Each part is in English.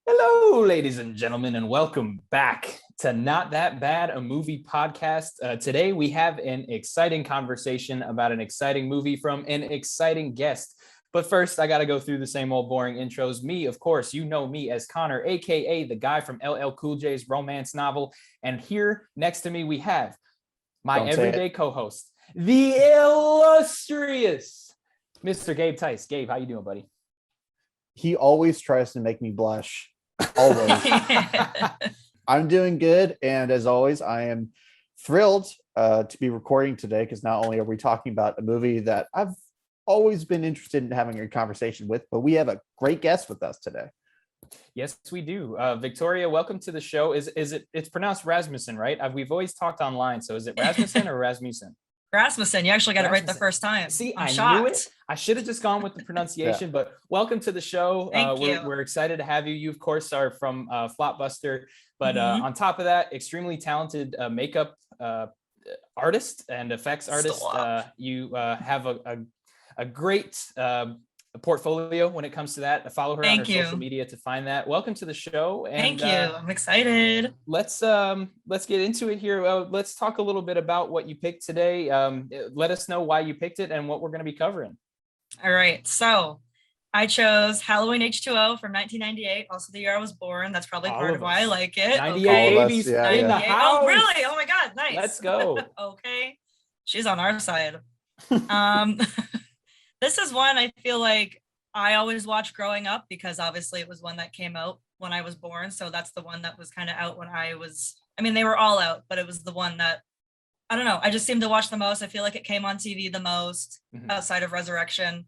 Hello, ladies and gentlemen, and welcome back to Not That Bad, a movie podcast. Today, we have an exciting conversation about an exciting movie from an exciting guest. But first, I got to go through the same old boring intros. Me, of course, you know me as Connor, aka the guy from LL Cool J's romance novel. And here next to me, we have my everyday co-host, the illustrious Mr. Gabe Tice. Gabe, how you doing, buddy? He always tries to make me blush. Always. I'm doing good. And as always, I am thrilled to be recording today because not only are we talking about a movie that I've always been interested in having a conversation with, but we have a great guest with us today. Yes, we do. Victoria, welcome to the show. It's pronounced Rasmussen, right? We've always talked online. So is it Rasmussen or Rasmussen? Rasmussen, you actually got it right the first time. See, I'm I shocked. knew it. I should have just gone with the pronunciation, but welcome to the show. Thank you. We're excited to have you. You, of course, are from Flopbuster, but on top of that, extremely talented makeup artist and effects artist. You have a great portfolio when it comes to that. Follow her on her social media to find that. Welcome to the show. And, Thank you. I'm excited. Let's get into it here. Let's talk a little bit about what you picked today. Let us know why you picked it and what we're going to be covering. All right. So I chose Halloween H20 from 1998, also the year I was born. That's probably part of why I like it. 98 babies in the house. Oh, really? Oh my God. Nice. Let's go. Okay. She's on our side. This is one I feel like I always watched growing up because obviously it was one that came out when I was born. So that's the one that was kind of out when they were all out, but it was the one that, I don't know, I just seemed to watch the most. I feel like it came on TV the most outside of Resurrection.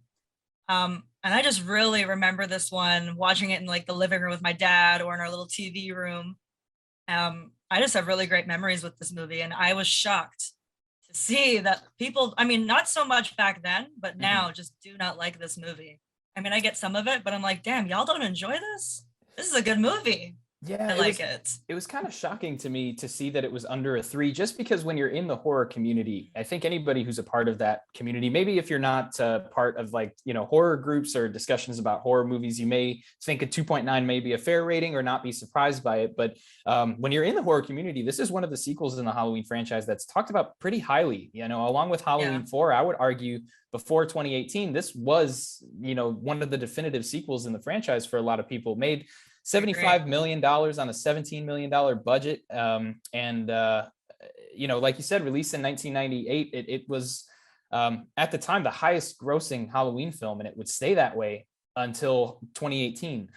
And I just really remember this one, watching it in like the living room with my dad or in our little TV room. I just have really great memories with this movie. And I was shocked to see that people, not so much back then, but now just do not like this movie. I get some of it, but I'm like, damn, y'all don't enjoy this? This is a good movie. Yeah, I like it. It was kind of shocking to me to see that it was under a 3, just because when you're in the horror community, I think anybody who's a part of that community, maybe if you're not part of horror groups or discussions about horror movies, you may think a 2.9 may be a fair rating or not be surprised by it. But when you're in the horror community, this is one of the sequels in the Halloween franchise that's talked about pretty highly, along with Halloween 4. I would argue before 2018, this was, one of the definitive sequels in the franchise for a lot of people. Made $75 million on a $17 million budget. Like you said, released in 1998, it was at the time the highest grossing Halloween film, and it would stay that way until 2018.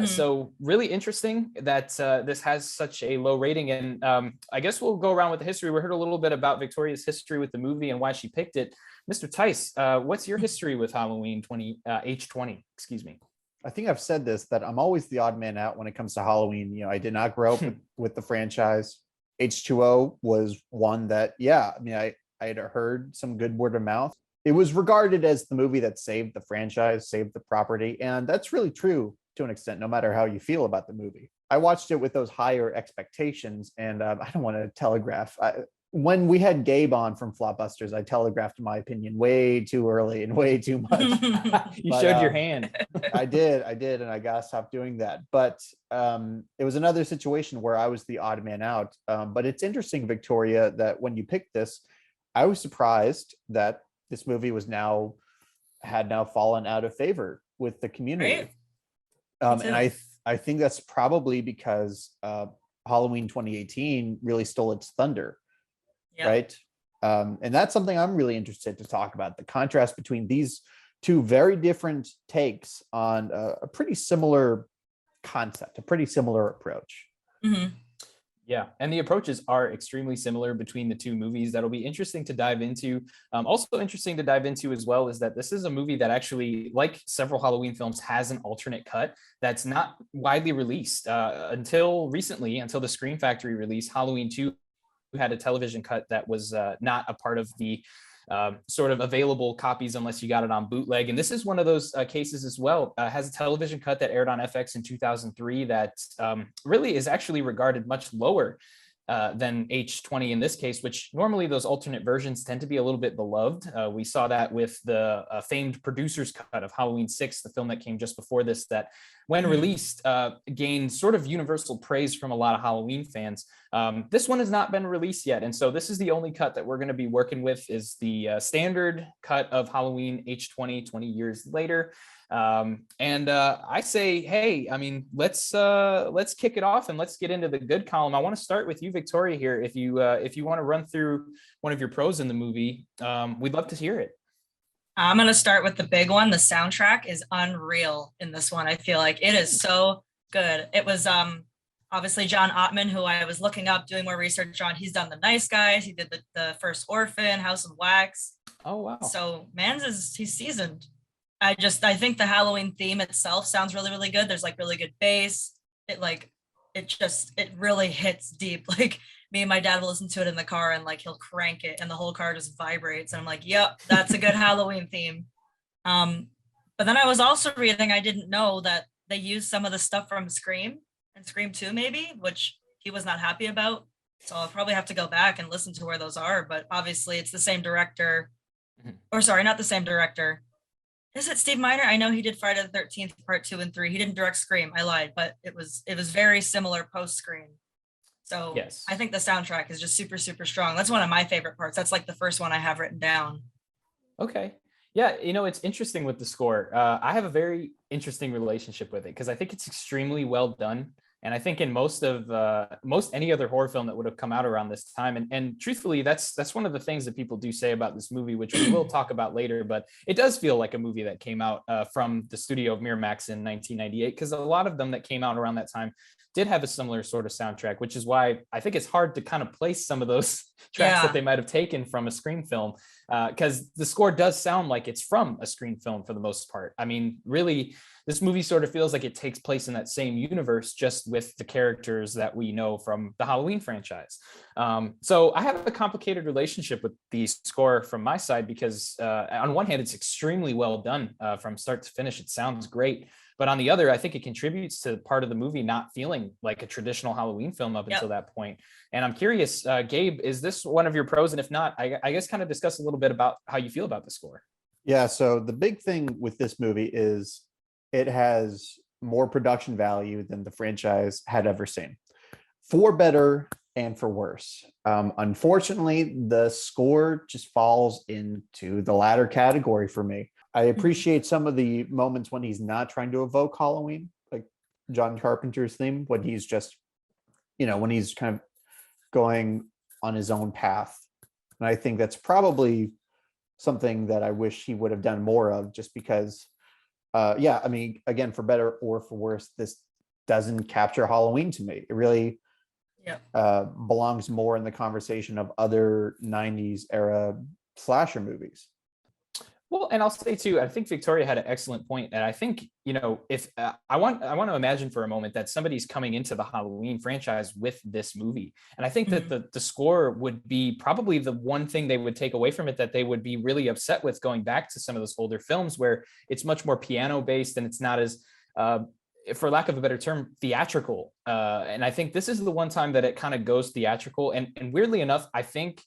So really interesting that this has such a low rating. And I guess we'll go around with the history. We heard a little bit about Victoria's history with the movie and why she picked it. Mr. Tice, what's your history with Halloween H20? Excuse me. I think I've said this, that I'm always the odd man out when it comes to Halloween. I did not grow up with the franchise. H2O was one that, I had heard some good word of mouth. It was regarded as the movie that saved the franchise, saved the property. And that's really true to an extent, no matter how you feel about the movie. I watched it with those higher expectations, and I don't want to telegraph. When we had Gabe on from Flopbusters, I telegraphed my opinion way too early and way too much. You showed your hand. I did, and I gotta stop doing that. But it was another situation where I was the odd man out. But it's interesting, Victoria, that when you picked this, I was surprised that this movie had now fallen out of favor with the community. Right. And I think that's probably because Halloween 2018 really stole its thunder. Yeah. Right. And that's something I'm really interested to talk about, the contrast between these two very different takes on a pretty similar concept, a pretty similar approach. Yeah, and the approaches are extremely similar between the two movies. That'll be interesting to dive into. Also interesting to dive into as well is that this is a movie that actually, like several Halloween films, has an alternate cut that's not widely released until recently, until the Scream Factory release. Halloween 2 had a television cut that was not a part of the sort of available copies unless you got it on bootleg. And this is one of those cases as well. Has a television cut that aired on FX in 2003 that really is actually regarded much lower than H20 in this case, which normally those alternate versions tend to be a little bit beloved. We saw that with the famed producer's cut of Halloween 6, the film that came just before this, that when released, gained sort of universal praise from a lot of Halloween fans. This one has not been released yet, and so this is the only cut that we're going to be working with, is the standard cut of Halloween H20, 20 years later. I say, hey, I mean, let's kick it off and let's get into the good column. I want to start with you, Victoria, here. If you want to run through one of your pros in the movie, we'd love to hear it. I'm going to start with the big one. The soundtrack is unreal in this one. I feel like it is so good. It was obviously John Ottman, who I was looking up, doing more research on. He's done The Nice Guys. He did the first Orphan, House of Wax. Oh, wow. So he's seasoned. I think the Halloween theme itself sounds really, really good. There's like really good bass. It really hits deep. Like, me and my dad will listen to it in the car, and like he'll crank it and the whole car just vibrates. And I'm like, yep, that's a good Halloween theme. But then I was also reading, I didn't know that they used some of the stuff from Scream and Scream 2 maybe, which he was not happy about. So I'll probably have to go back and listen to where those are. But obviously it's the same director, or sorry, not the same director. Is it Steve Miner? I know he did Friday the 13th part 2 and 3. He didn't direct Scream. I lied, but it was very similar post Scream. So yes. I think the soundtrack is just super, super strong. That's one of my favorite parts. That's like the first one I have written down. Okay. Yeah. It's interesting with the score. I have a very interesting relationship with it because I think it's extremely well done. And I think in most any other horror film that would have come out around this time, and truthfully, that's one of the things that people do say about this movie, which we will talk about later. But it does feel like a movie that came out from the studio of Miramax in 1998, because a lot of them that came out around that time did have a similar sort of soundtrack, which is why I think it's hard to kind of place some of those tracks that they might have taken from a Scream film, because the score does sound like it's from a Scream film for the most part. I mean, really, this movie sort of feels like it takes place in that same universe, just with the characters that we know from the Halloween franchise. So I have a complicated relationship with the score from my side, because on one hand, it's extremely well done from start to finish. It sounds great. But on the other, I think it contributes to part of the movie not feeling like a traditional Halloween film up until that point. And I'm curious, Gabe, is this one of your pros? And if not, I guess kind of discuss a little bit about how you feel about the score. Yeah, so the big thing with this movie is it has more production value than the franchise had ever seen, for better and for worse. Unfortunately, the score just falls into the latter category for me. I appreciate some of the moments when he's not trying to evoke Halloween, like John Carpenter's theme, when he's just, when he's kind of going on his own path. And I think that's probably something that I wish he would have done more of, just because, I mean, again, for better or for worse, this doesn't capture Halloween to me. It really belongs more in the conversation of other 90s era slasher movies. Well, and I'll say too, I think Victoria had an excellent point. And I think, if I want to imagine for a moment that somebody's coming into the Halloween franchise with this movie. And I think that the score would be probably the one thing they would take away from it, that they would be really upset with, going back to some of those older films where it's much more piano based and it's not as, for lack of a better term, theatrical. And I think this is the one time that it kind of goes theatrical. And weirdly enough, I think,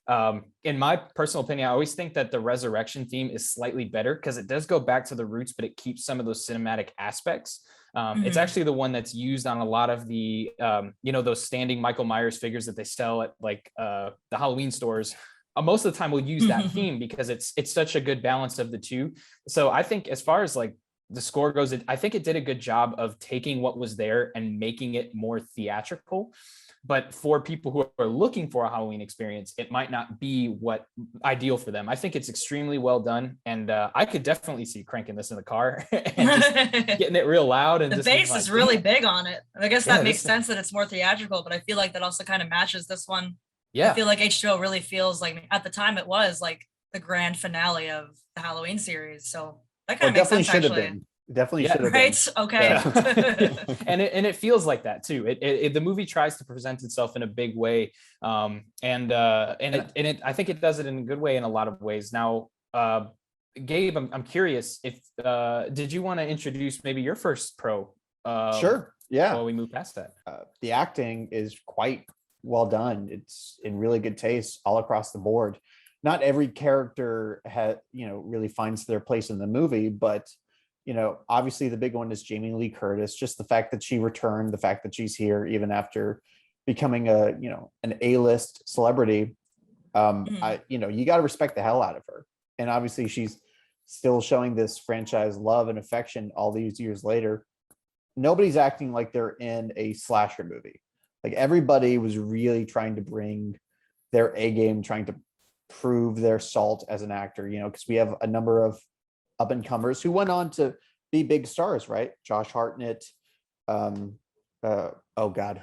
in my personal opinion, I always think that the resurrection theme is slightly better, because it does go back to the roots, but it keeps some of those cinematic aspects. It's actually the one that's used on a lot of the, those standing Michael Myers figures that they sell at like the Halloween stores. Most of the time we'll use that theme because it's such a good balance of the two. So I think as far as like the score goes, I think it did a good job of taking what was there and making it more theatrical. But for people who are looking for a Halloween experience, it might not be what ideal for them. I think it's extremely well done. And I could definitely see cranking this in the car and just getting it real loud. And the bass is really big on it. I guess that makes sense that it's more theatrical, but I feel like that also kind of matches this one. Yeah. I feel like H2O really feels like, at the time it was like the grand finale of the Halloween series. So that kind of makes sense, actually. Definitely should have been. Right. Okay. Yeah. and it feels like that too. The movie tries to present itself in a big way, I think it does it in a good way in a lot of ways. Now, Gabe, I'm curious if did you want to introduce maybe your first pro? Sure. Yeah. While we move past that, the acting is quite well done. It's in really good taste all across the board. Not every character really finds their place in the movie, but obviously the big one is Jamie Lee Curtis, just the fact that she returned, the fact that she's here even after becoming an A-list celebrity. You got to respect the hell out of her. And obviously she's still showing this franchise love and affection all these years later. Nobody's acting like they're in a slasher movie. Like, everybody was really trying to bring their A game, trying to prove their salt as an actor, because we have a number of up and comers who went on to be big stars, right? Josh Hartnett, oh God,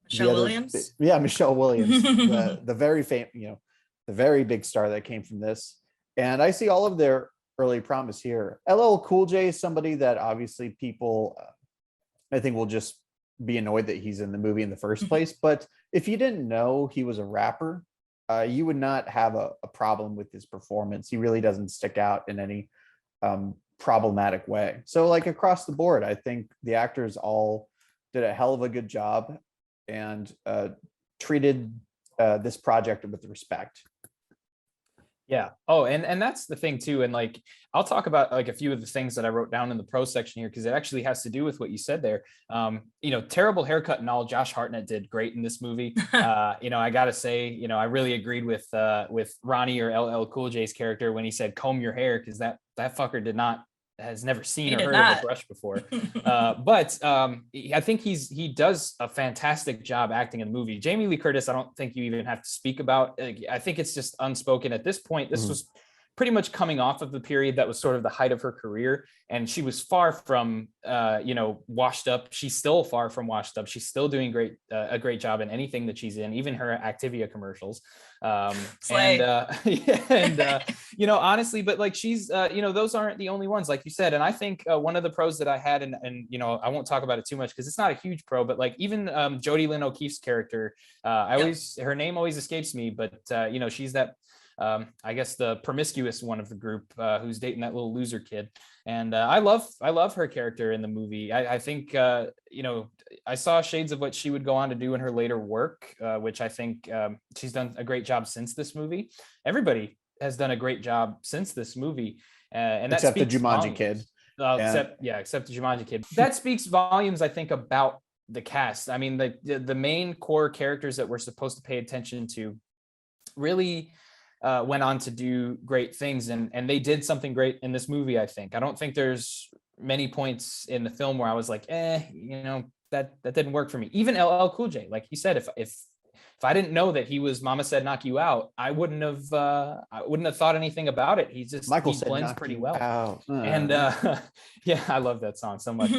Michelle Williams. Yeah, Michelle Williams, the very the very big star that came from this. And I see all of their early promise here. LL Cool J is somebody that obviously people, I think, will just be annoyed that he's in the movie in the first place. But if you didn't know he was a rapper, you would not have a problem with his performance. He really doesn't stick out in any problematic way. So, like, across the board, I think the actors all did a hell of a good job and treated this project with respect. Yeah. Oh, and that's the thing too. And like, I'll talk about like a few of the things that I wrote down in the pro section here, because it actually has to do with what you said there. Terrible haircut and all. Josh Hartnett did great in this movie. I gotta say, I really agreed with Ronnie or LL Cool J's character when he said comb your hair, because that fucker has never seen or heard of a brush before. But I think he does a fantastic job acting in the movie. Jamie Lee Curtis, I don't think you even have to speak about. I think it's just unspoken at this point. This was pretty much coming off of the period that was sort of the height of her career, and she was far from washed up. She's still far from washed up. She's still doing a great job in anything that she's in, even her Activia commercials. Honestly, but like, she's those aren't the only ones, like you said. And I think one of the pros that I had, and I won't talk about it too much because it's not a huge pro, but like, even Jodie Lynn O'Keefe's character, her name always escapes me, but she's that I guess the promiscuous one of the group who's dating that little loser kid. And I love her character in the movie. I think, I saw shades of what she would go on to do in her later work, which I think she's done a great job since this movie. Everybody has done a great job since this movie. And that except the speaks Jumanji volumes. kid. Except the Jumanji kid. That speaks volumes, I think, about the cast. I mean, the main core characters that we're supposed to pay attention to really went on to do great things, and they did something great in this movie. I think. I don't think there's many points in the film where I was like, that didn't work for me. Even LL Cool J, like you said, if I didn't know that he was Mama Said Knock You Out, I wouldn't have thought anything about it. He blends pretty well. And I love that song so much.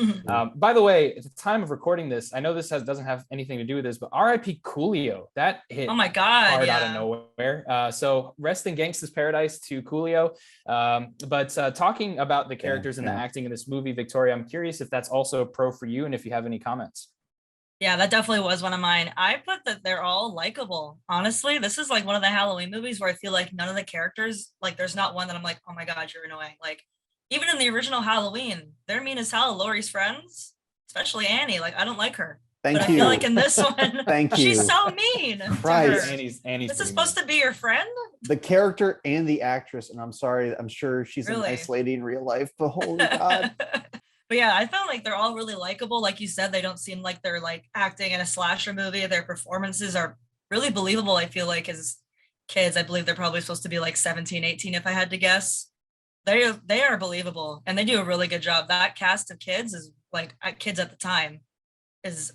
By the way, at the time of recording this, I know this doesn't have anything to do with this, but R.I.P. Coolio, that hit hard out of nowhere. So rest in Gangsta's Paradise to Coolio. But talking about the characters and the acting in this movie, Victoria, I'm curious if that's also a pro for you and if you have any comments. Yeah, that definitely was one of mine. I put that they're all likable. Honestly, this is like one of the Halloween movies where I feel like none of the characters, like, there's not one that I'm like, oh my God, you're annoying. Like, even in the original Halloween, they're mean as hell. Laurie's friends, especially Annie, like, I don't like her. But I feel like in this one, she's so mean. Christ. Annie's this is supposed to be your friend? The character and the actress, and I'm sorry, I'm sure she's a nice lady in real life, but holy God. But yeah, I felt like they're all really likable. Like you said, they don't seem like they're like acting in a slasher movie. Their performances are really believable. I feel like as kids, I believe they're probably supposed to be like 17, 18, if I had to guess. They are believable, and they do a really good job. That cast of kids is like kids at the time is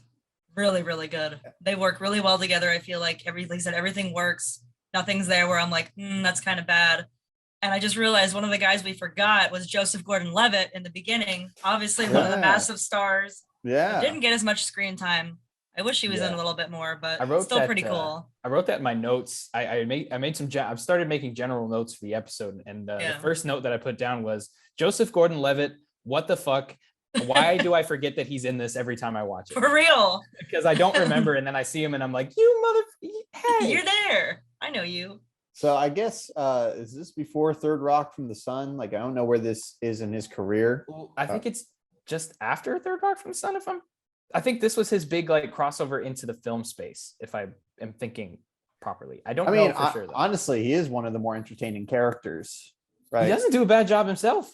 really, really good. They work really well together. I feel like everything works. Nothing's there where I'm like, that's kind of bad. And I just realized one of the guys we forgot was Joseph Gordon-Levitt in the beginning. Obviously, one of the massive stars. Yeah. He didn't get as much screen time. I wish he was in a little bit more, but still pretty cool. I wrote that in my notes. I've started making general notes for the episode. And the first note that I put down was Joseph Gordon-Levitt. What the fuck? Why do I forget that he's in this every time I watch it? For real. Because I don't remember. And then I see him and I'm like, hey. You're there. I know you. So I guess, is this before Third Rock from the Sun? Like, I don't know where this is in his career. I think it's just after Third Rock from the Sun. I think this was his big like crossover into the film space, if I am thinking properly. I don't know for sure, though. Honestly, he is one of the more entertaining characters, right? He doesn't do a bad job himself.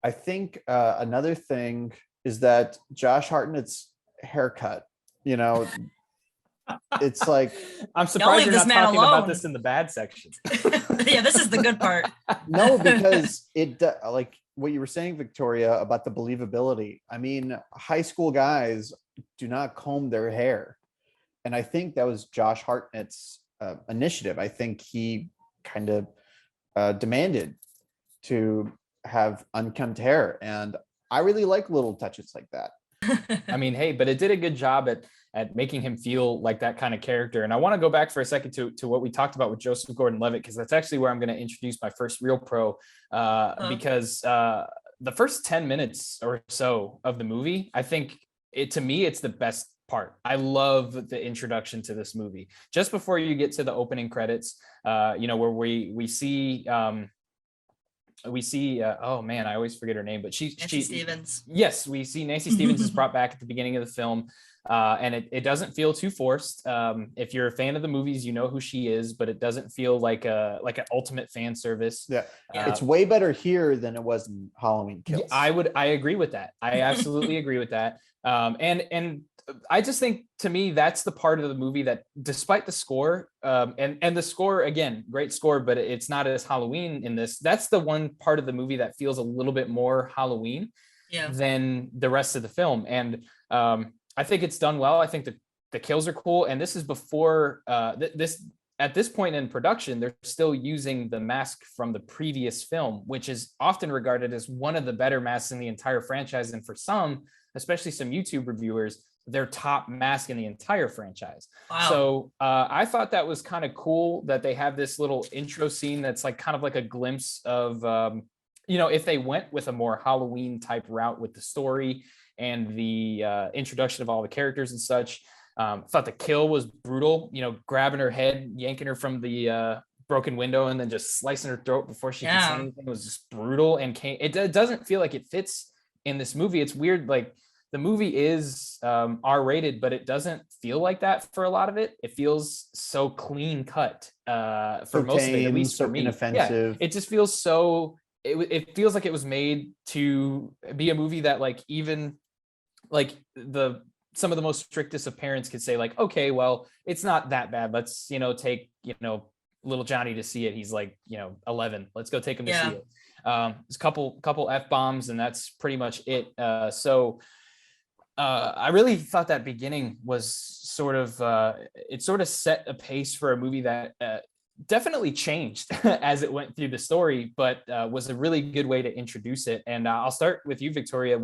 I think another thing is that Josh Hartnett's haircut, you know, it's like, I'm Don't surprised leave you're this not man talking about alone. this in the bad section. Yeah, this is the good part. no, because like what you were saying, Victoria, about the believability. I mean, high school guys do not comb their hair. And I think that was Josh Hartnett's initiative. I think he kind of demanded to have unkempt hair. And I really like little touches like that. I mean, hey, but it did a good job at making him feel like that kind of character. And I want to go back for a second to what we talked about with Joseph Gordon-Levitt, because that's actually where I'm going to introduce my first real pro, because the first 10 minutes or so of the movie, I think to me, it's the best part. I love the introduction to this movie. Just before you get to the opening credits, where we see oh man, I always forget her name, but Nancy Stevens. Yes, we see Nancy Stevens is brought back at the beginning of the film, and it doesn't feel too forced. If you're a fan of the movies, you know who she is, but it doesn't feel like an ultimate fan service. Yeah, it's way better here than it was in Halloween Kills. I agree with that. I absolutely agree with that. And I just think, to me, that's the part of the movie that, despite the score, and the score, again, great score, but it's not as Halloween in this. That's the one part of the movie that feels a little bit more Halloween than the rest of the film. And I think it's done well. I think the kills are cool. And this is before at this point in production, they're still using the mask from the previous film, which is often regarded as one of the better masks in the entire franchise. And for some, especially some YouTube reviewers, their top mask in the entire franchise. Wow. So I thought that was kind of cool that they have this little intro scene that's like kind of like a glimpse of, if they went with a more Halloween type route with the story and the introduction of all the characters and such. Thought the kill was brutal, grabbing her head, yanking her from the broken window, and then just slicing her throat before she could say anything. It was just brutal, and it doesn't feel like it fits in this movie. It's weird, like the movie is R-rated, but it doesn't feel like that for a lot of it. It feels so clean cut for most of it, at least for me. Inoffensive. Yeah, it just feels so. It feels like it was made to be a movie that, like, even like some of the most strictest of parents could say, like, okay, well, it's not that bad. Let's, take, little Johnny to see it. He's like, 11. Let's go take him to see it. There's a couple F-bombs, and that's pretty much it. So I really thought that beginning was sort of set a pace for a movie that definitely changed as it went through the story, but was a really good way to introduce it. And I'll start with you, Victoria.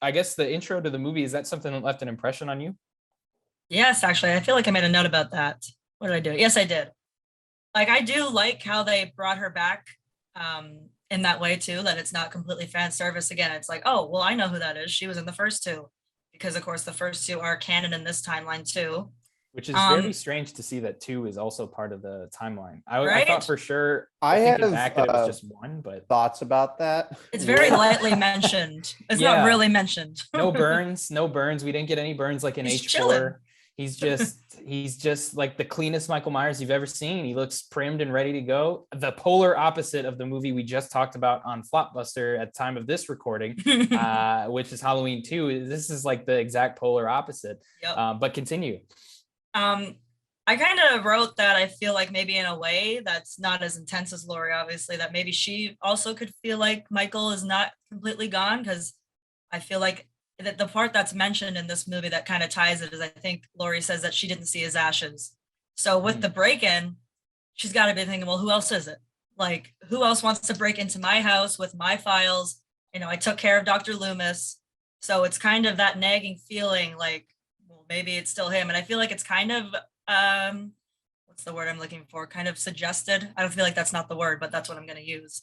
I guess the intro to the movie, is that something that left an impression on you? Yes, actually, I feel like I made a note about that. What did I do? Yes, I did. Like, I do like how they brought her back in that way too, that it's not completely fan service. Again, it's like, oh, well, I know who that is. She was in the first two, because of course the first two are canon in this timeline too. Which is very strange to see that 2 is also part of the timeline. I Right? thought for sure, I thinking have back, that it was just 1, but thoughts about that. It's very lightly mentioned. It's not really mentioned. no burns. We didn't get any burns like in He's H4. chilling. He's just like the cleanest Michael Myers you've ever seen. He looks primed and ready to go. The polar opposite of the movie we just talked about on Flopbuster at the time of this recording, which is Halloween 2. This is like the exact polar opposite. Yep. But continue. I kind of wrote that I feel like maybe in a way that's not as intense as Laurie, obviously, that maybe she also could feel like Michael is not completely gone, because I feel like that the part that's mentioned in this movie that kind of ties it is, I think Laurie says that she didn't see his ashes. So with the break-in, she's got to be thinking, well, who else is it? Like, who else wants to break into my house with my files? I took care of Dr. Loomis. So it's kind of that nagging feeling like, well, maybe it's still him. And I feel like it's kind of, what's the word I'm looking for? Kind of suggested. I don't feel like that's not the word, but that's what I'm going to use.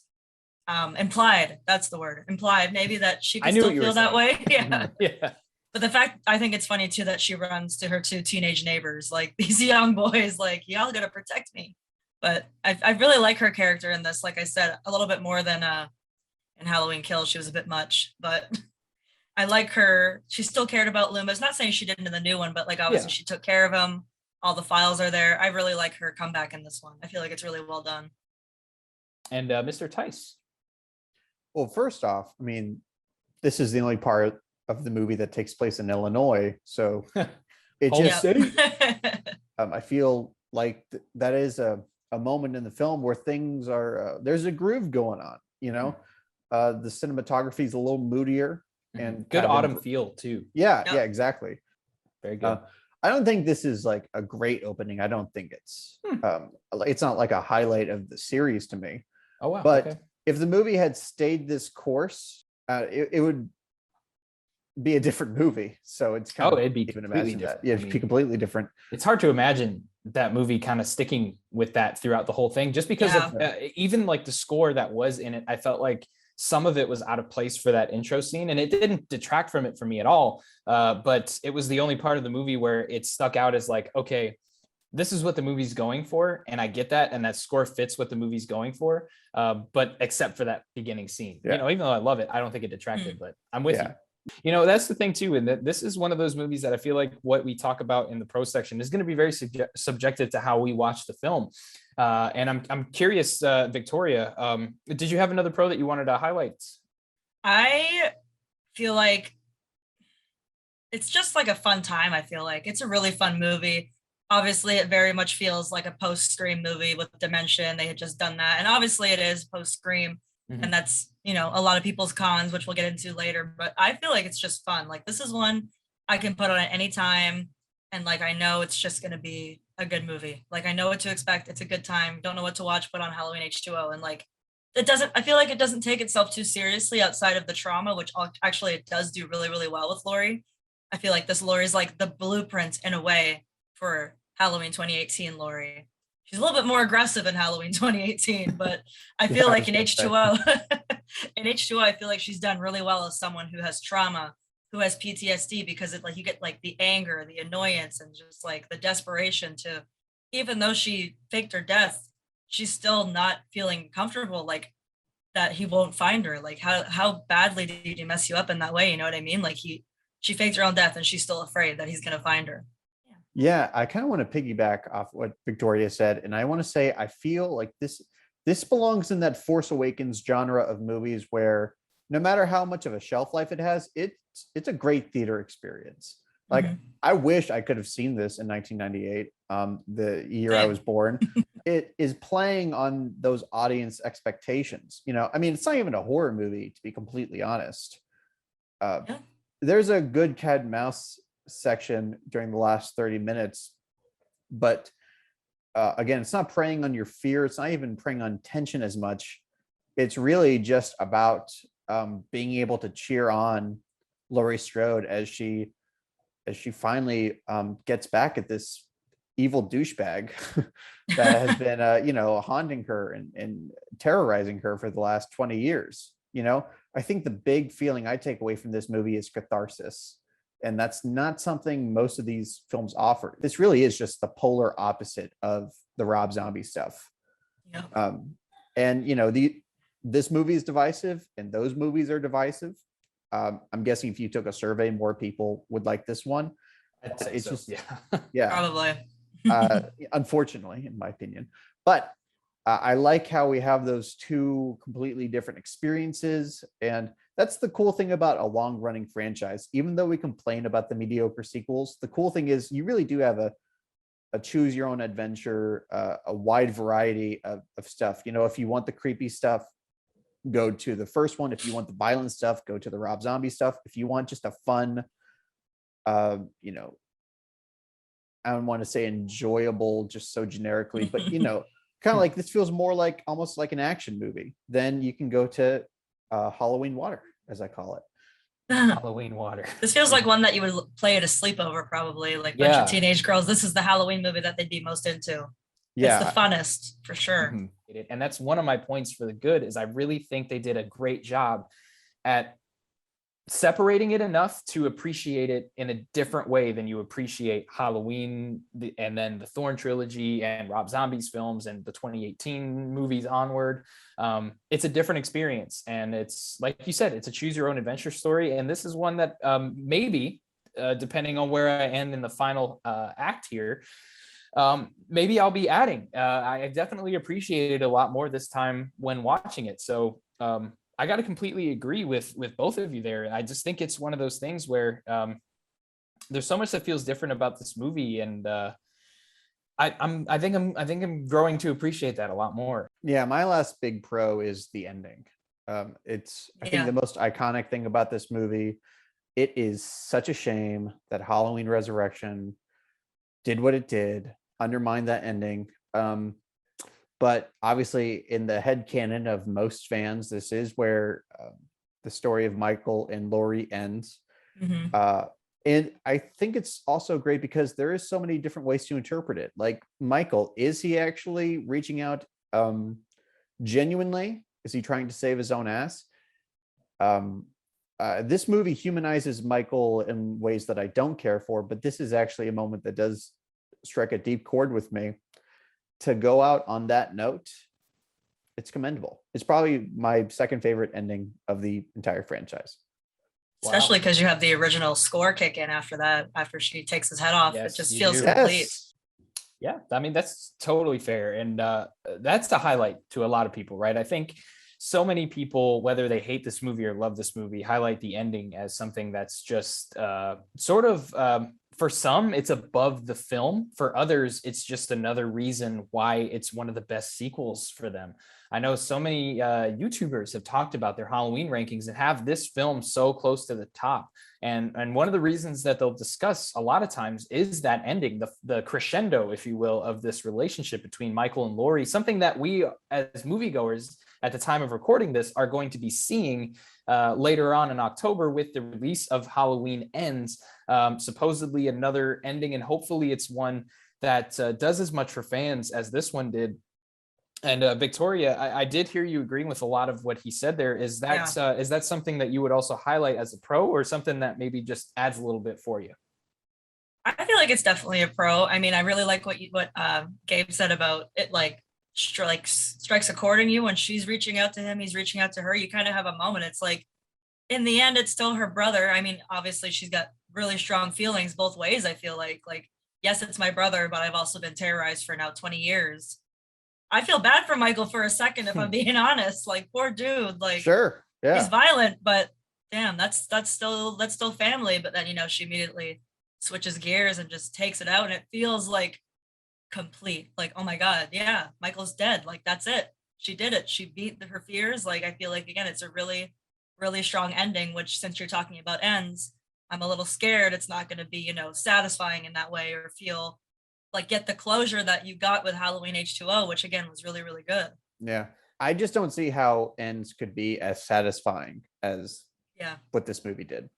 Implied. That's the word. Implied. Maybe that she could still feel that way. Yeah. Yeah. But the fact, I think it's funny too that she runs to her 2 teenage neighbors, like these young boys, like, y'all gotta protect me. But I really like her character in this. Like I said, a little bit more than in Halloween Kills. She was a bit much, but I like her. She still cared about Loomis. Not saying she didn't in the new one, but like obviously she took care of him. All the files are there. I really like her comeback in this one. I feel like it's really well done. And Mr. Tice. Well, first off, I mean, this is the only part of the movie that takes place in Illinois, so it Home just state. I feel like that is a moment in the film where things are there's a groove going on, you know. The cinematography is a little moodier and Good kind of autumn feel too. yeah, Yep. yeah, exactly. Very good. I don't think this is like a great opening. I don't think it's not like a highlight of the series to me. Oh wow. But Okay. if the movie had stayed this course, it would be a different movie. So it's kind of It'd be even completely imagine different. that. Yeah, I it'd be mean, completely different. it's hard to imagine that movie kind of sticking with that throughout the whole thing, just because of even like the score that was in it. I felt like some of it was out of place for that intro scene, and it didn't detract from it for me at all. But it was the only part of the movie where it stuck out as like, okay, this is what the movie's going for, and I get that, and that score fits what the movie's going for. But except for that beginning scene, Yeah. you know, even though I love it, I don't think it detracted. But I'm with you. Yeah. You know, that's the thing too, and that this is one of those movies that I feel like what we talk about in the pro section is going to be very subjective to how we watch the film. And I'm curious, Victoria, did you have another pro that you wanted to highlight? I feel like it's just like a fun time. I feel like it's a really fun movie. Obviously, it very much feels like a post-Scream movie with Dimension. They had just done that, and obviously it is post-Scream. And that's, you know, a lot of people's cons, which we'll get into later, but I feel like it's just fun. Like, this is one I can put on at any time, and like I know it's just going to be a good movie. Like, I know what to expect. It's a good time. Don't know what to watch, put on Halloween H20, and like I feel like it doesn't take itself too seriously outside of the trauma, which actually it does do really, really well with Laurie. I feel like this Laurie is like the blueprint in a way for Halloween 2018 Laurie. She's a little bit more aggressive in Halloween 2018, but I feel like in H2O, I feel like she's done really well as someone who has trauma, who has PTSD, because it like you get like the anger, the annoyance, and just like the desperation to, even though she faked her death, she's still not feeling comfortable, like that he won't find her. Like how badly did he mess you up in that way? You know what I mean? Like she faked her own death and she's still afraid that he's gonna find her. Yeah, I kind of want to piggyback off what Victoria said, and I want to say I feel like this belongs in that Force Awakens genre of movies where no matter how much of a shelf life it has, it's a great theater experience. Like I wish I could have seen this in 1998, the year I was born. It is playing on those audience expectations. You know, I mean, it's not even a horror movie, to be completely honest. There's a good cat and mouse section during the last 30 minutes, but again, it's not preying on your fear. It's not even preying on tension as much. It's really just about being able to cheer on Laurie Strode as she finally gets back at this evil douchebag that has been you know, haunting her and terrorizing her for the last 20 years. You know, I think the big feeling I take away from this movie is catharsis. And that's not something most of these films offer. This really is just the polar opposite of the Rob Zombie stuff. Yeah. And you know, this movie is divisive, and those movies are divisive. I'm guessing if you took a survey, more people would like this one. It's So, just yeah. yeah, Probably. unfortunately, in my opinion. But I like how we have those two completely different experiences, and that's the cool thing about a long-running franchise. Even though we complain about the mediocre sequels, the cool thing is you really do have a choose your own adventure, a wide variety of stuff. You know, if you want the creepy stuff, go to the first one. If you want the violent stuff, go to the Rob Zombie stuff. If you want just a fun, you know, I don't want to say enjoyable just so generically, but you know, kind of like this feels more like almost like an action movie, then you can go to Halloween Water, as I call it. Halloween Water. This feels like one that you would play at a sleepover, probably, like bunch of teenage girls. This is the Halloween movie that they'd be most into. Yeah, it's the funnest for sure. And that's one of my points for the good is I really think they did a great job at separating it enough to appreciate it in a different way than you appreciate Halloween and then the Thorn trilogy and Rob Zombie's films and the 2018 movies onward. It's a different experience, and it's like you said, it's a choose your own adventure story, and this is one that maybe depending on where I end in the final act here, maybe I'll be adding. I definitely appreciated it a lot more this time when watching it. So I got to completely agree with both of you there. I just think it's one of those things where there's so much that feels different about this movie, and I think I'm growing to appreciate that a lot more. Yeah, my last big pro is the ending. It's I think the most iconic thing about this movie. It is such a shame that Halloween Resurrection did what it did, undermined that ending. But obviously, in the headcanon of most fans, this is where the story of Michael and Laurie ends. And I think it's also great because there is so many different ways to interpret it. Like, Michael, is he actually reaching out genuinely? Is he trying to save his own ass? This movie humanizes Michael in ways that I don't care for, but this is actually a moment that does strike a deep chord with me. To go out on that note, it's commendable. It's probably my second favorite ending of the entire franchise. Especially because you have the original score kick in after that, after she takes his head off. Yes, it just you feels do. complete. Yes. Yeah, I mean, that's totally fair. And that's the highlight to a lot of people, right? I think so many people, whether they hate this movie or love this movie, highlight the ending as something that's just sort of, for some, it's above the film. For others, it's just another reason why it's one of the best sequels for them. I know so many YouTubers have talked about their Halloween rankings and have this film so close to the top. And one of the reasons that they'll discuss a lot of times is that ending, the crescendo, if you will, of this relationship between Michael and Laurie, something that we as moviegoers at the time of recording this are going to be seeing later on in October with the release of Halloween Ends, supposedly another ending, and hopefully it's one that does as much for fans as this one did. And Victoria, I did hear you agreeing with a lot of what he said there. Is that something that you would also highlight as a pro, or something that maybe just adds a little bit for you? I feel like it's definitely a pro. I mean, I really like what Gabe said about it, like strikes a chord in you when she's reaching out to him, he's reaching out to her. You kind of have a moment. It's like, in the end, it's still her brother. I mean, obviously she's got really strong feelings both ways. I feel like yes, it's my brother, but I've also been terrorized for now 20 years. I feel bad for Michael for a second, if I'm being honest. Like, poor dude. Like, sure, yeah, he's violent, but damn, that's still family. But then, she immediately switches gears and just takes it out, and it feels like complete. Like, oh my God, yeah, Michael's dead. Like, that's it. She did it. She beat her fears. Like, I feel like, again, it's a really, really strong ending. Which, since you're talking about ends, I'm a little scared it's not going to be, satisfying in that way, or feel like get the closure that you got with Halloween H20, which again was really, really good. Yeah. I just don't see how ends could be as satisfying as what this movie did.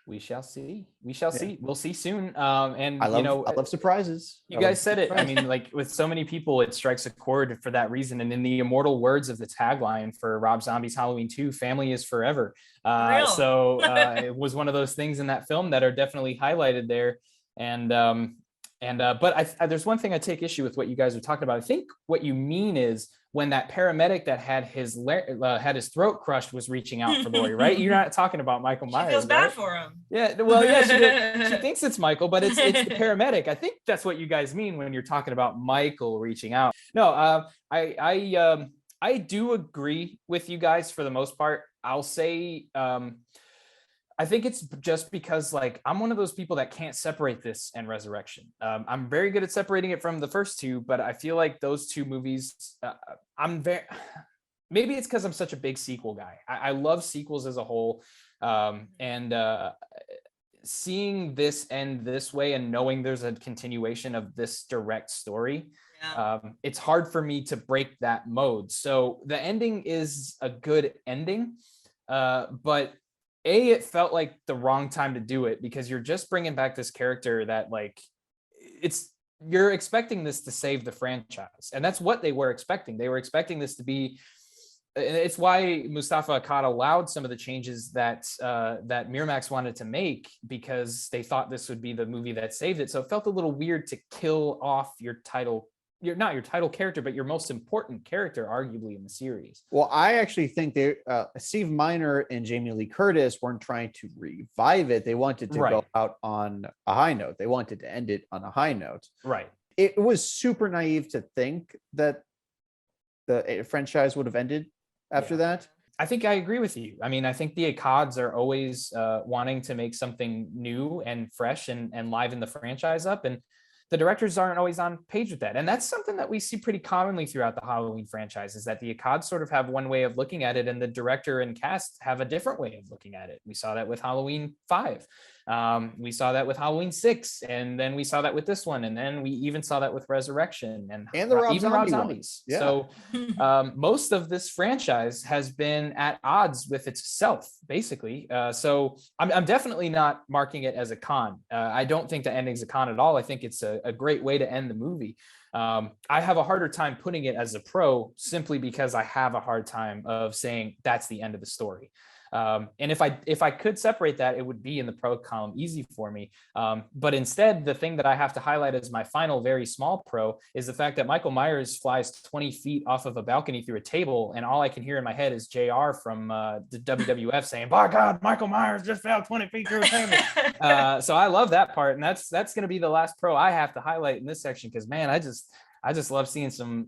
We shall see. We shall see. We'll see soon. And I love surprises. You guys said it. I mean, like, with so many people, it strikes a chord for that reason. And in the immortal words of the tagline for Rob Zombie's Halloween 2, family is forever. So it was one of those things in that film that are definitely highlighted there. But there's one thing I take issue with what you guys are talking about. I think what you mean is when that paramedic that had his throat crushed was reaching out for Laurie, right? You're not talking about Michael Myers. She feels bad right? for him. Yeah, well, yeah, she thinks it's Michael, but it's the paramedic. I think that's what you guys mean when you're talking about Michael reaching out. No, I do agree with you guys for the most part. I'll say, I think it's just because, like, I'm one of those people that can't separate this and Resurrection. I'm very good at separating it from the first two, but I feel like those two movies, maybe it's because I'm such a big sequel guy. I love sequels as a whole. And seeing this end this way and knowing there's a continuation of this direct story, it's hard for me to break that mode. So the ending is a good ending, but it felt like the wrong time to do it, because you're just bringing back this character that, like, you're expecting this to save the franchise. And that's what they were expecting. They were expecting this to be, it's why Mustafa Akkad allowed some of the changes that Miramax wanted to make, because they thought this would be the movie that saved it. So it felt a little weird to kill off not your title character, but your most important character, arguably, in the series. Well, I actually think Steve Miner and Jamie Lee Curtis weren't trying to revive it. They wanted to go out on a high note. They wanted to end it on a high note. Right. It was super naive to think that the franchise would have ended after that. I think I agree with you. I mean, I think the Akkads are always wanting to make something new and fresh and liven the franchise up. And the directors aren't always on page with that. And that's something that we see pretty commonly throughout the Halloween franchise, is that the Akkads sort of have one way of looking at it and the director and cast have a different way of looking at it. We saw that with Halloween 5. We saw that with Halloween 6, and then we saw that with this one, and then we even saw that with Resurrection and the Rob even Zombie Rob one. Zombies. Yeah. So most of this franchise has been at odds with itself, basically. So I'm definitely not marking it as a con. I don't think the ending's a con at all. I think it's a great way to end the movie. I have a harder time putting it as a pro, simply because I have a hard time of saying that's the end of the story. And if I could separate that, it would be in the pro column, easy for me. But instead, the thing that I have to highlight as my final very small pro is the fact that Michael Myers flies 20 feet off of a balcony through a table, and all I can hear in my head is JR from the WWF saying, "By God, Michael Myers just fell 20 feet through a table." So I love that part, and that's going to be the last pro I have to highlight in this section, because man, I just love seeing some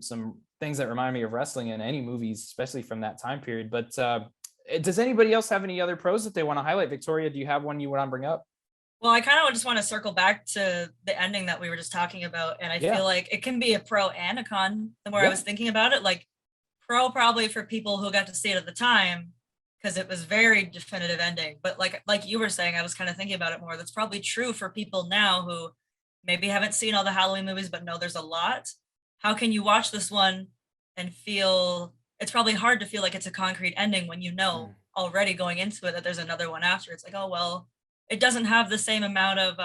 things that remind me of wrestling in any movies, especially from that time period. But does anybody else have any other pros that they want to highlight? Victoria, do you have one you want to bring up? Well, I kind of just want to circle back to the ending that we were just talking about. And I feel like it can be a pro and a con. The more I was thinking about it, like pro probably for people who got to see it at the time, because it was very definitive ending. But like you were saying, I was kind of thinking about it more. That's probably true for people now who maybe haven't seen all the Halloween movies, but know there's a lot. How can you watch this one and feel, it's probably hard to feel like it's a concrete ending when you know already going into it that there's another one after. It's like, oh, well, it doesn't have the same amount of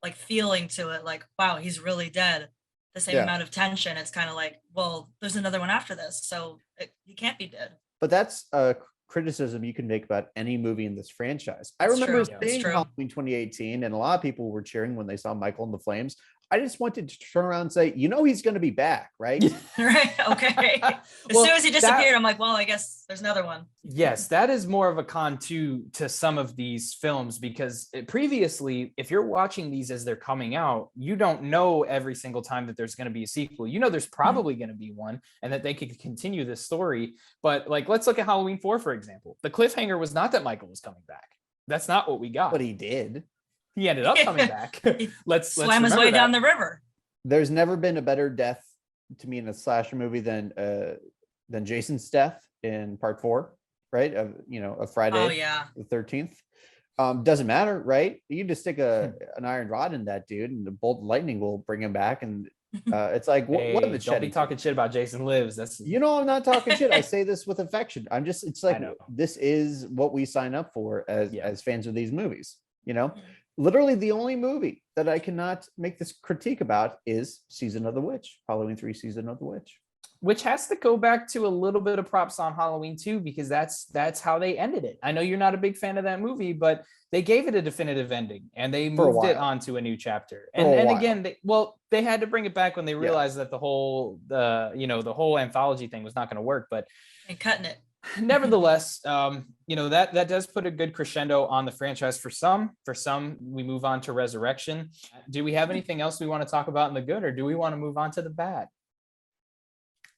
like feeling to it. Like, wow, he's really dead. The same amount of tension. It's kind of like, well, there's another one after this, so he can't be dead. But that's a criticism you can make about any movie in this franchise. I remember seeing Halloween 2018, and a lot of people were cheering when they saw Michael in the Flames. I just wanted to turn around and say, you know, he's going to be back, right? Right. Okay. As soon as he disappeared, I'm like, well, I guess there's another one. Yes, that is more of a con to some of these films, because previously, if you're watching these as they're coming out, you don't know every single time that there's going to be a sequel. You know, there's probably going to be one, and that they could continue this story. But like, let's look at Halloween 4, for example. The cliffhanger was not that Michael was coming back. That's not what we got. But he did. He ended up coming back. let's swam his way down the river. There's never been a better death to me in a slasher movie than Jason's death in part 4, right? Of Friday the 13th. Doesn't matter, right? You just stick an iron rod in that dude, and the bolt of lightning will bring him back. And it's like, hey, what the don't be talking shit about Jason Lives. That's I'm not talking shit. I say this with affection. It's like, this is what we sign up for as fans of these movies. Literally the only movie that I cannot make this critique about is Season of the Witch, Halloween 3 Season of the Witch. Which has to go back to a little bit of props on Halloween 2, because that's how they ended it. I know you're not a big fan of that movie, but they gave it a definitive ending, and they moved it on to a new chapter. And again, they had to bring it back when they realized that the whole anthology thing was not going to work. But and cutting it. Nevertheless, that does put a good crescendo on the franchise for some. For some, we move on to Resurrection. Do we have anything else we want to talk about in the good, or do we want to move on to the bad?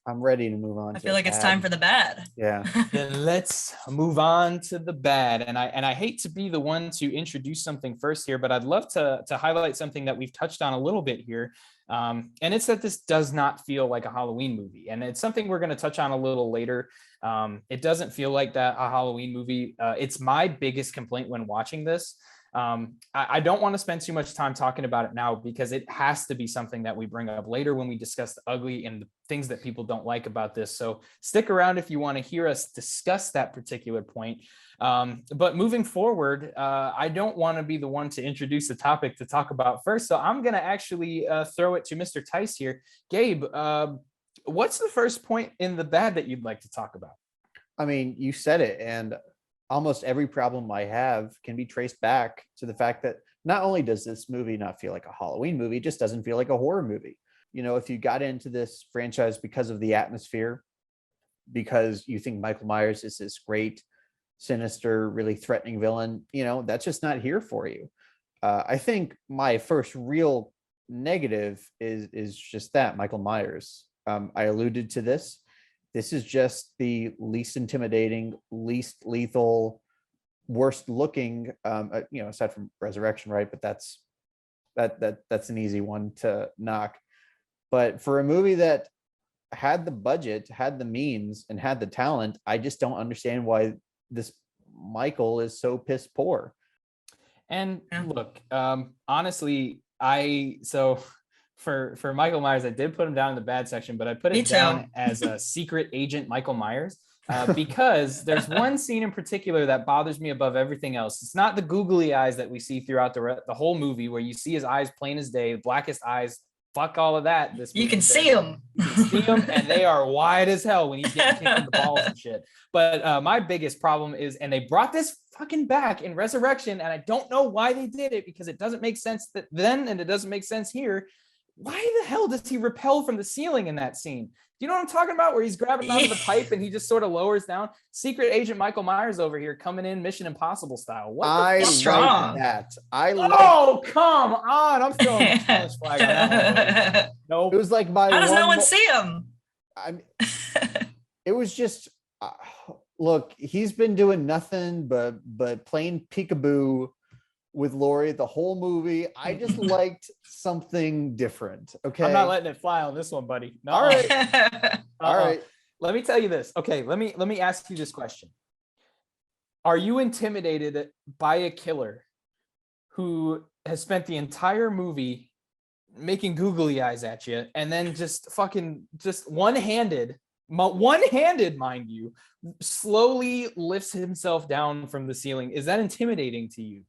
I'm ready to move on. I feel like it's time for the bad. Yeah. Then let's move on to the bad. And I hate to be the one to introduce something first here, but I'd love to highlight something that we've touched on a little bit here. And it's that this does not feel like a Halloween movie. And it's something we're going to touch on a little later. It doesn't feel like a Halloween movie. It's my biggest complaint when watching this. I don't want to spend too much time talking about it now, because it has to be something that we bring up later when we discuss the ugly and the things that people don't like about this. So stick around if you want to hear us discuss that particular point. But moving forward, I don't want to be the one to introduce the topic to talk about first. So I'm going to actually throw it to Mr. Tice here. Gabe, what's the first point in the bad that you'd like to talk about? I mean, you said it, and almost every problem I have can be traced back to the fact that not only does this movie not feel like a Halloween movie, it just doesn't feel like a horror movie. If you got into this franchise because of the atmosphere, because you think Michael Myers is this great, sinister, really threatening villain, that's just not here for you. I think my first real negative is just that Michael Myers. I alluded to this. this is just the least intimidating, least lethal, worst looking, aside from Resurrection, right? But that's an easy one to knock. But for a movie that had the budget, had the means, and had the talent, I just don't understand why this Michael is so piss poor. And look, honestly, for Michael Myers, I did put him down in the bad section, but I put it down as a secret agent Michael Myers. Because there's one scene in particular that bothers me above everything else. It's not the googly eyes that we see throughout the whole movie, where you see his eyes plain as day, blackest eyes. Fuck all of that. You can see them. You can see them, and they are wide as hell when he's getting kicked in the balls and shit. But my biggest problem is, and they brought this fucking back in Resurrection, and I don't know why they did it, because it doesn't make sense then, and it doesn't make sense here. Why the hell does he repel from the ceiling in that scene? Do you know what I'm talking about? Where he's grabbing onto the pipe and he just sort of lowers down. Secret Agent Michael Myers over here coming in Mission Impossible style. What I strong. like that. Come on. I'm throwing a challenge flag on that one. Nope. It was like my How does no one see him? It was just look, he's been doing nothing but playing peekaboo with Laurie the whole movie. I just liked something different. Okay, I'm not letting it fly on this one, buddy. No. All right. All right. Let me tell you this. Okay, let me ask you this question. Are you intimidated by a killer who has spent the entire movie making googly eyes at you, and then just one-handed, mind you, slowly lifts himself down from the ceiling? Is that intimidating to you?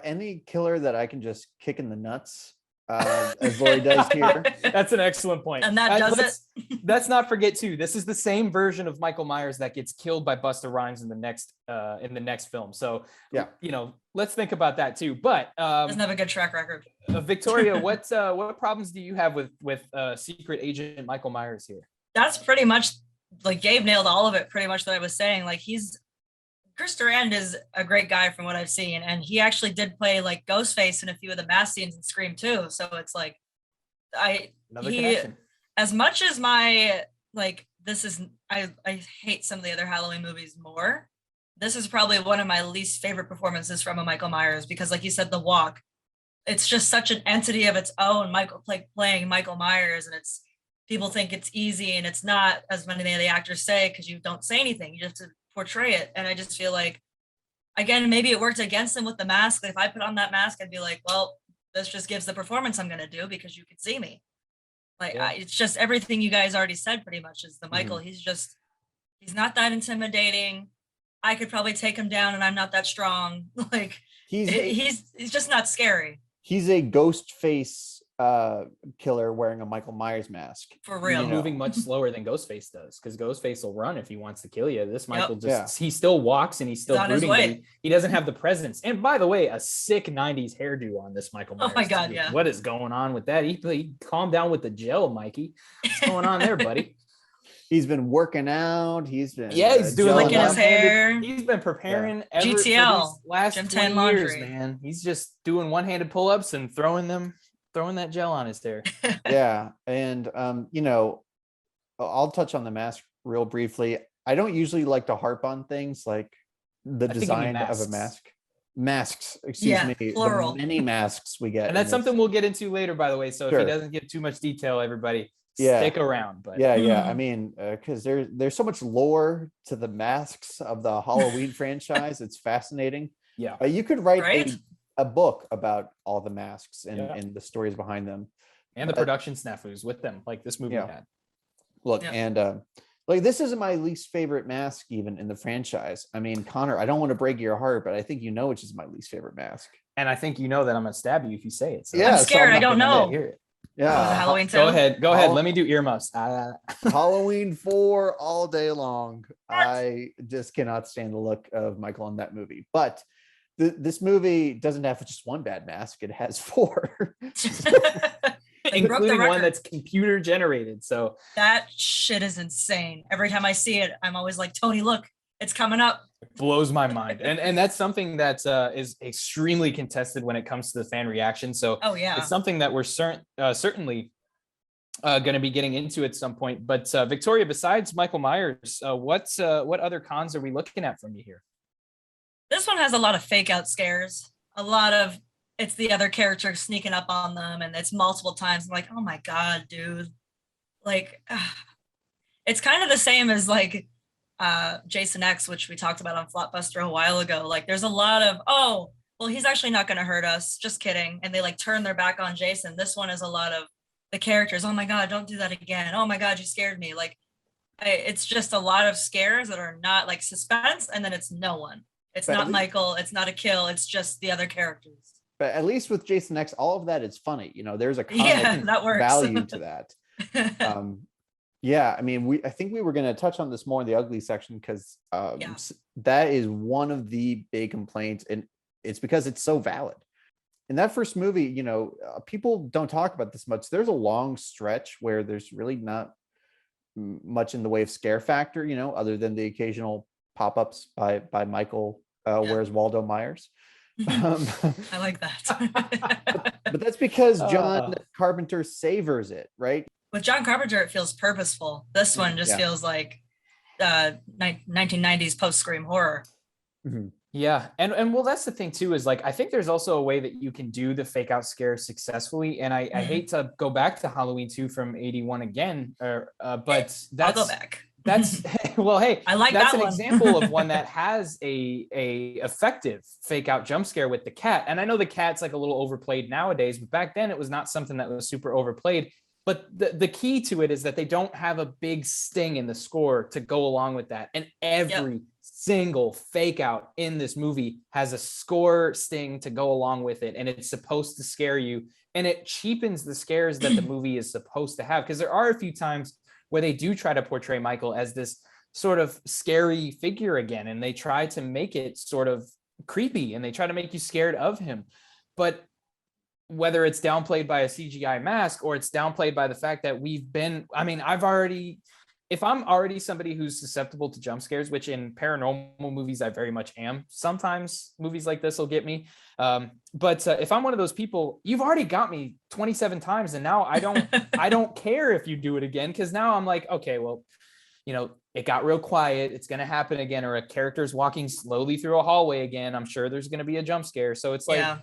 Any killer that I can just kick in the nuts, as Laurie does here. That's an excellent point. And that does it. Let's not forget too, this is the same version of Michael Myers that gets killed by Busta Rhymes in the next film. So yeah, let's think about that too. But doesn't have a good track record. Victoria, what problems do you have with Secret Agent Michael Myers here? That's pretty much, like, Gabe nailed all of it pretty much that I was saying. Like, Chris Durand is a great guy from what I've seen, and he actually did play like Ghostface in a few of the mass scenes in Scream 2. So it's like, as much as I hate some of the other Halloween movies more, this is probably one of my least favorite performances from a Michael Myers, because like you said, The Walk, it's just such an entity of its own, playing Michael Myers, and people think it's easy, and it's not, as many of the actors say, because you don't say anything, you have to portray it. And I just feel like, again, maybe it worked against him with the mask. If I put on that mask, I'd be like, well, this just gives the performance I'm going to do, because you can see me. Like, yeah. It's just everything you guys already said pretty much is the Michael. Mm-hmm. He's not that intimidating. I could probably take him down, and I'm not that strong. Like, he's just not scary. He's a ghost face killer wearing a Michael Myers mask. For real. Moving much slower than Ghostface does, because Ghostface will run if he wants to kill you. This Michael he still walks, and he's still brooding, but he doesn't have the presence. And by the way, a sick 90s hairdo on this Michael Myers. Oh my God, yeah. What is going on with that? He calmed down with the gel, Mikey. What's going on there, buddy? He's been working out. He's been he's doing like his hair. He's been preparing GTL for last 20 years, man. He's just doing one-handed pull-ups and throwing that gel on his hair. Yeah. And I'll touch on the mask real briefly. I don't usually like to harp on things like the design of a mask. Masks, excuse me. Plural. The many masks we get. And that's something we'll get into later, by the way. So if he doesn't give too much detail, everybody stick around. But yeah. I mean, because there's so much lore to the masks of the Halloween franchise. It's fascinating. Yeah. You could write a book about all the masks and the stories behind them, and the production snafus with them, like this movie had. Look, and like, this isn't my least favorite mask even in the franchise. I mean, Connor, I don't want to break your heart, but I think which is my least favorite mask. And I think that I'm gonna stab you if you say it. So I'm scared. I don't know. Hear it. Yeah. Halloween 2. Go ahead. Let me do earmuffs. Halloween 4 all day long. I just cannot stand the look of Michael in that movie. But this movie doesn't have just one bad mask. It has 4. Including one that's computer generated. So that shit is insane. Every time I see it, I'm always like, Tony, look, it's coming up. It blows my mind. And that's something that is extremely contested when it comes to the fan reaction. So it's something that we're certainly going to be getting into at some point. But Victoria, besides Michael Myers, what other cons are we looking at from you here? This one has a lot of fake out scares. A lot of it's the other character sneaking up on them, and it's multiple times. I'm like, oh my god, dude! Like, it's kind of the same as like Jason X, which we talked about on Flopbuster a while ago. Like, there's a lot of, oh, well, he's actually not going to hurt us. Just kidding. And they like turn their back on Jason. This one is a lot of the characters. Oh my god, don't do that again. Oh my god, you scared me. Like, it's just a lot of scares that are not like suspense, and then it's no one. It's But at not least- Michael. It's not a kill. It's just the other characters. But at least with Jason X, all of that is funny. You know, there's a Yeah, comic that works. value to that. Yeah, I mean, I think we were going to touch on this more in the ugly section because Yeah. that is one of the big complaints, and it's because it's so valid. In that first movie, you know, people don't talk about this much. There's a long stretch where there's really not much in the way of scare factor, you know, other than the occasional pop-ups by Michael Where's Waldo Myers. I like that. But that's because John Carpenter savors it, right? With John Carpenter, it feels purposeful. This one just Yeah. feels like 1990s post-Scream horror. Yeah, and well, that's the thing too, is like I think there's also a way that you can do the fake out scare successfully, and I hate to go back to Halloween 2 from '81 again, but I'll that's go back. that's well, hey, I like that's that an one. example of one that has a effective fake out jump scare with the cat. And I know the cat's like a little overplayed nowadays, but back then it was not something that was super overplayed. But the key to it is that they don't have a big sting in the score to go along with that. And every single fake out in this movie has a score sting to go along with it. And it's supposed to scare you. And it cheapens the scares that the movie is supposed to have. Because there are a few times where they do try to portray Michael as this sort of scary figure again. And they try to make it sort of creepy and they try to make you scared of him. But whether it's downplayed by a CGI mask or it's downplayed by the fact that if I'm already somebody who's susceptible to jump scares, which in paranormal movies, I very much am. Sometimes movies like this will get me. But if I'm one of those people, you've already got me 27 times. And now I don't care if you do it again. Cause now I'm like, okay, well, you know, it got real quiet. It's going to happen again. Or a character's walking slowly through a hallway again. I'm sure there's going to be a jump scare. So it's like,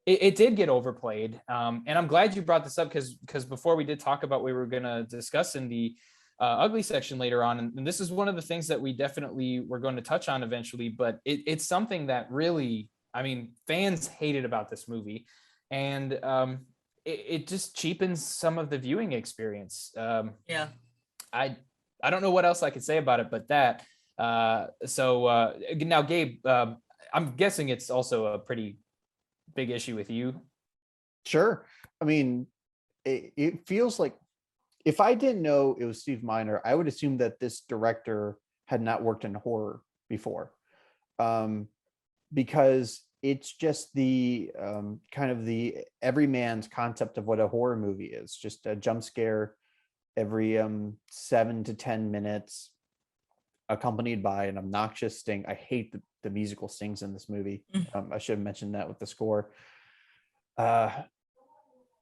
it did get overplayed. And I'm glad you brought this up because before we did talk about what we were going to discuss in the ugly section later on. And this is one of the things that we definitely were going to touch on eventually, but it's something that really, I mean, fans hated about this movie. And it just cheapens some of the viewing experience. I don't know what else I could say about it, but that. So now, Gabe, I'm guessing it's also a pretty big issue with you. Sure. I mean, it feels like if I didn't know it was Steve Miner, I would assume that this director had not worked in horror before, because it's just the kind of the everyman's concept of what a horror movie is. Just a jump scare every 7 to 10 minutes, accompanied by an obnoxious sting. I hate the musical stings in this movie. I should have mentioned that with the score. And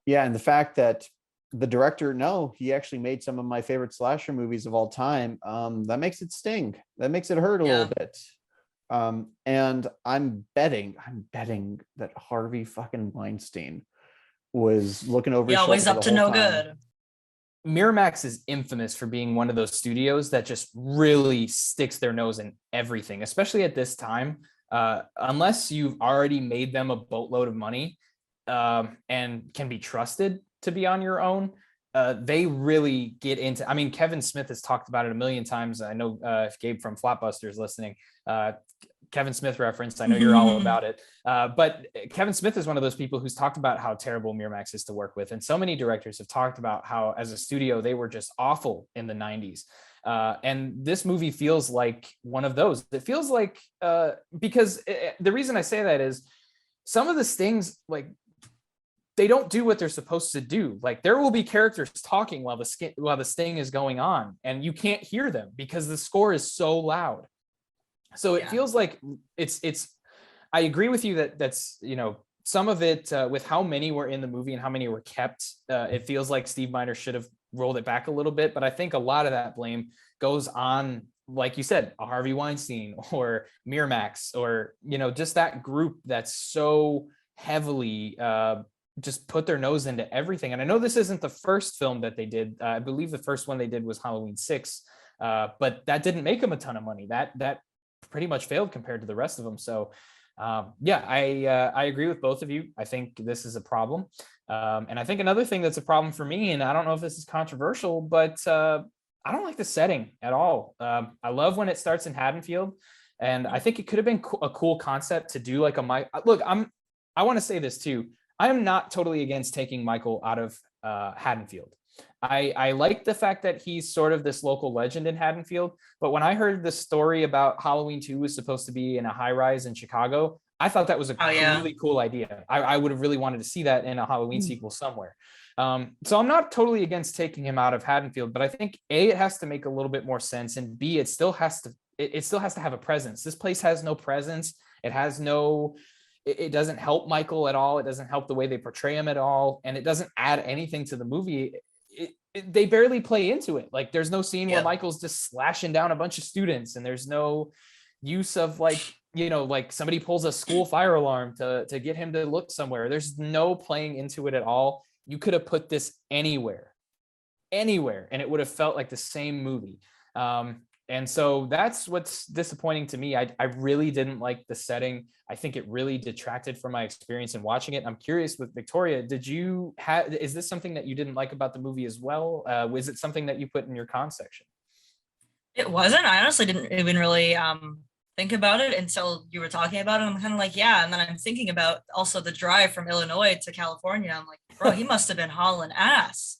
the fact that the director, he actually made some of my favorite slasher movies of all time. That makes it sting. That makes it hurt a little bit. And I'm betting that Harvey fucking Weinstein was looking over his shoulder always up the to whole no time. good. Miramax is infamous for being one of those studios that just really sticks their nose in everything, especially at this time. Unless you've already made them a boatload of money and can be trusted to be on your own, they really get into, I mean, Kevin Smith has talked about it a million times. I know if Gabe from Flopbuster is listening, Kevin Smith reference, I know you're all about it. But Kevin Smith is one of those people who's talked about how terrible Miramax is to work with. And so many directors have talked about how as a studio, they were just awful in the 90s. And this movie feels like one of those. It feels like, because the reason I say that is some of the stings, like, they don't do what they're supposed to do. Like, there will be characters talking while the sting is going on, and you can't hear them because the score is so loud. So it feels like it's, I agree with you that's, you know, some of it with how many were in the movie and how many were kept. It feels like Steve Miner should have rolled it back a little bit, but I think a lot of that blame goes on, like you said, a Harvey Weinstein or Miramax, or, you know, just that group that's so heavily just put their nose into everything. And I know this isn't the first film that they did. I believe the first one they did was Halloween 6, but that didn't make them a ton of money. That pretty much failed compared to the rest of them. So yeah, I agree with both of you. I think this is a problem. And I think another thing that's a problem for me, and I don't know if this is controversial, but I don't like the setting at all. I love when it starts in Haddonfield, and I think it could have been a cool concept to do like look, I want to say this too. I am not totally against taking Michael out of Haddonfield. I like the fact that he's sort of this local legend in Haddonfield, but when I heard the story about Halloween 2 was supposed to be in a high rise in Chicago, I thought that was a really cool idea. I would have really wanted to see that in a Halloween sequel somewhere. So I'm not totally against taking him out of Haddonfield, but I think A, it has to make a little bit more sense, and B, it still has to have a presence. This place has no presence. It doesn't help Michael at all. It doesn't help the way they portray him at all. And it doesn't add anything to the movie. They barely play into it. Like, there's no scene where Michael's just slashing down a bunch of students, and there's no use of like, you know, like somebody pulls a school fire alarm to get him to look somewhere. There's no playing into it at all. You could have put this anywhere, and it would have felt like the same movie. And so that's what's disappointing to me. I really didn't like the setting. I think it really detracted from my experience in watching it. I'm curious with Victoria, is this something that you didn't like about the movie as well? Was it something that you put in your con section? It wasn't. I honestly didn't even really think about it until you were talking about it. I'm kind of like, yeah. And then I'm thinking about also the drive from Illinois to California. I'm like, bro, he must have been hauling ass.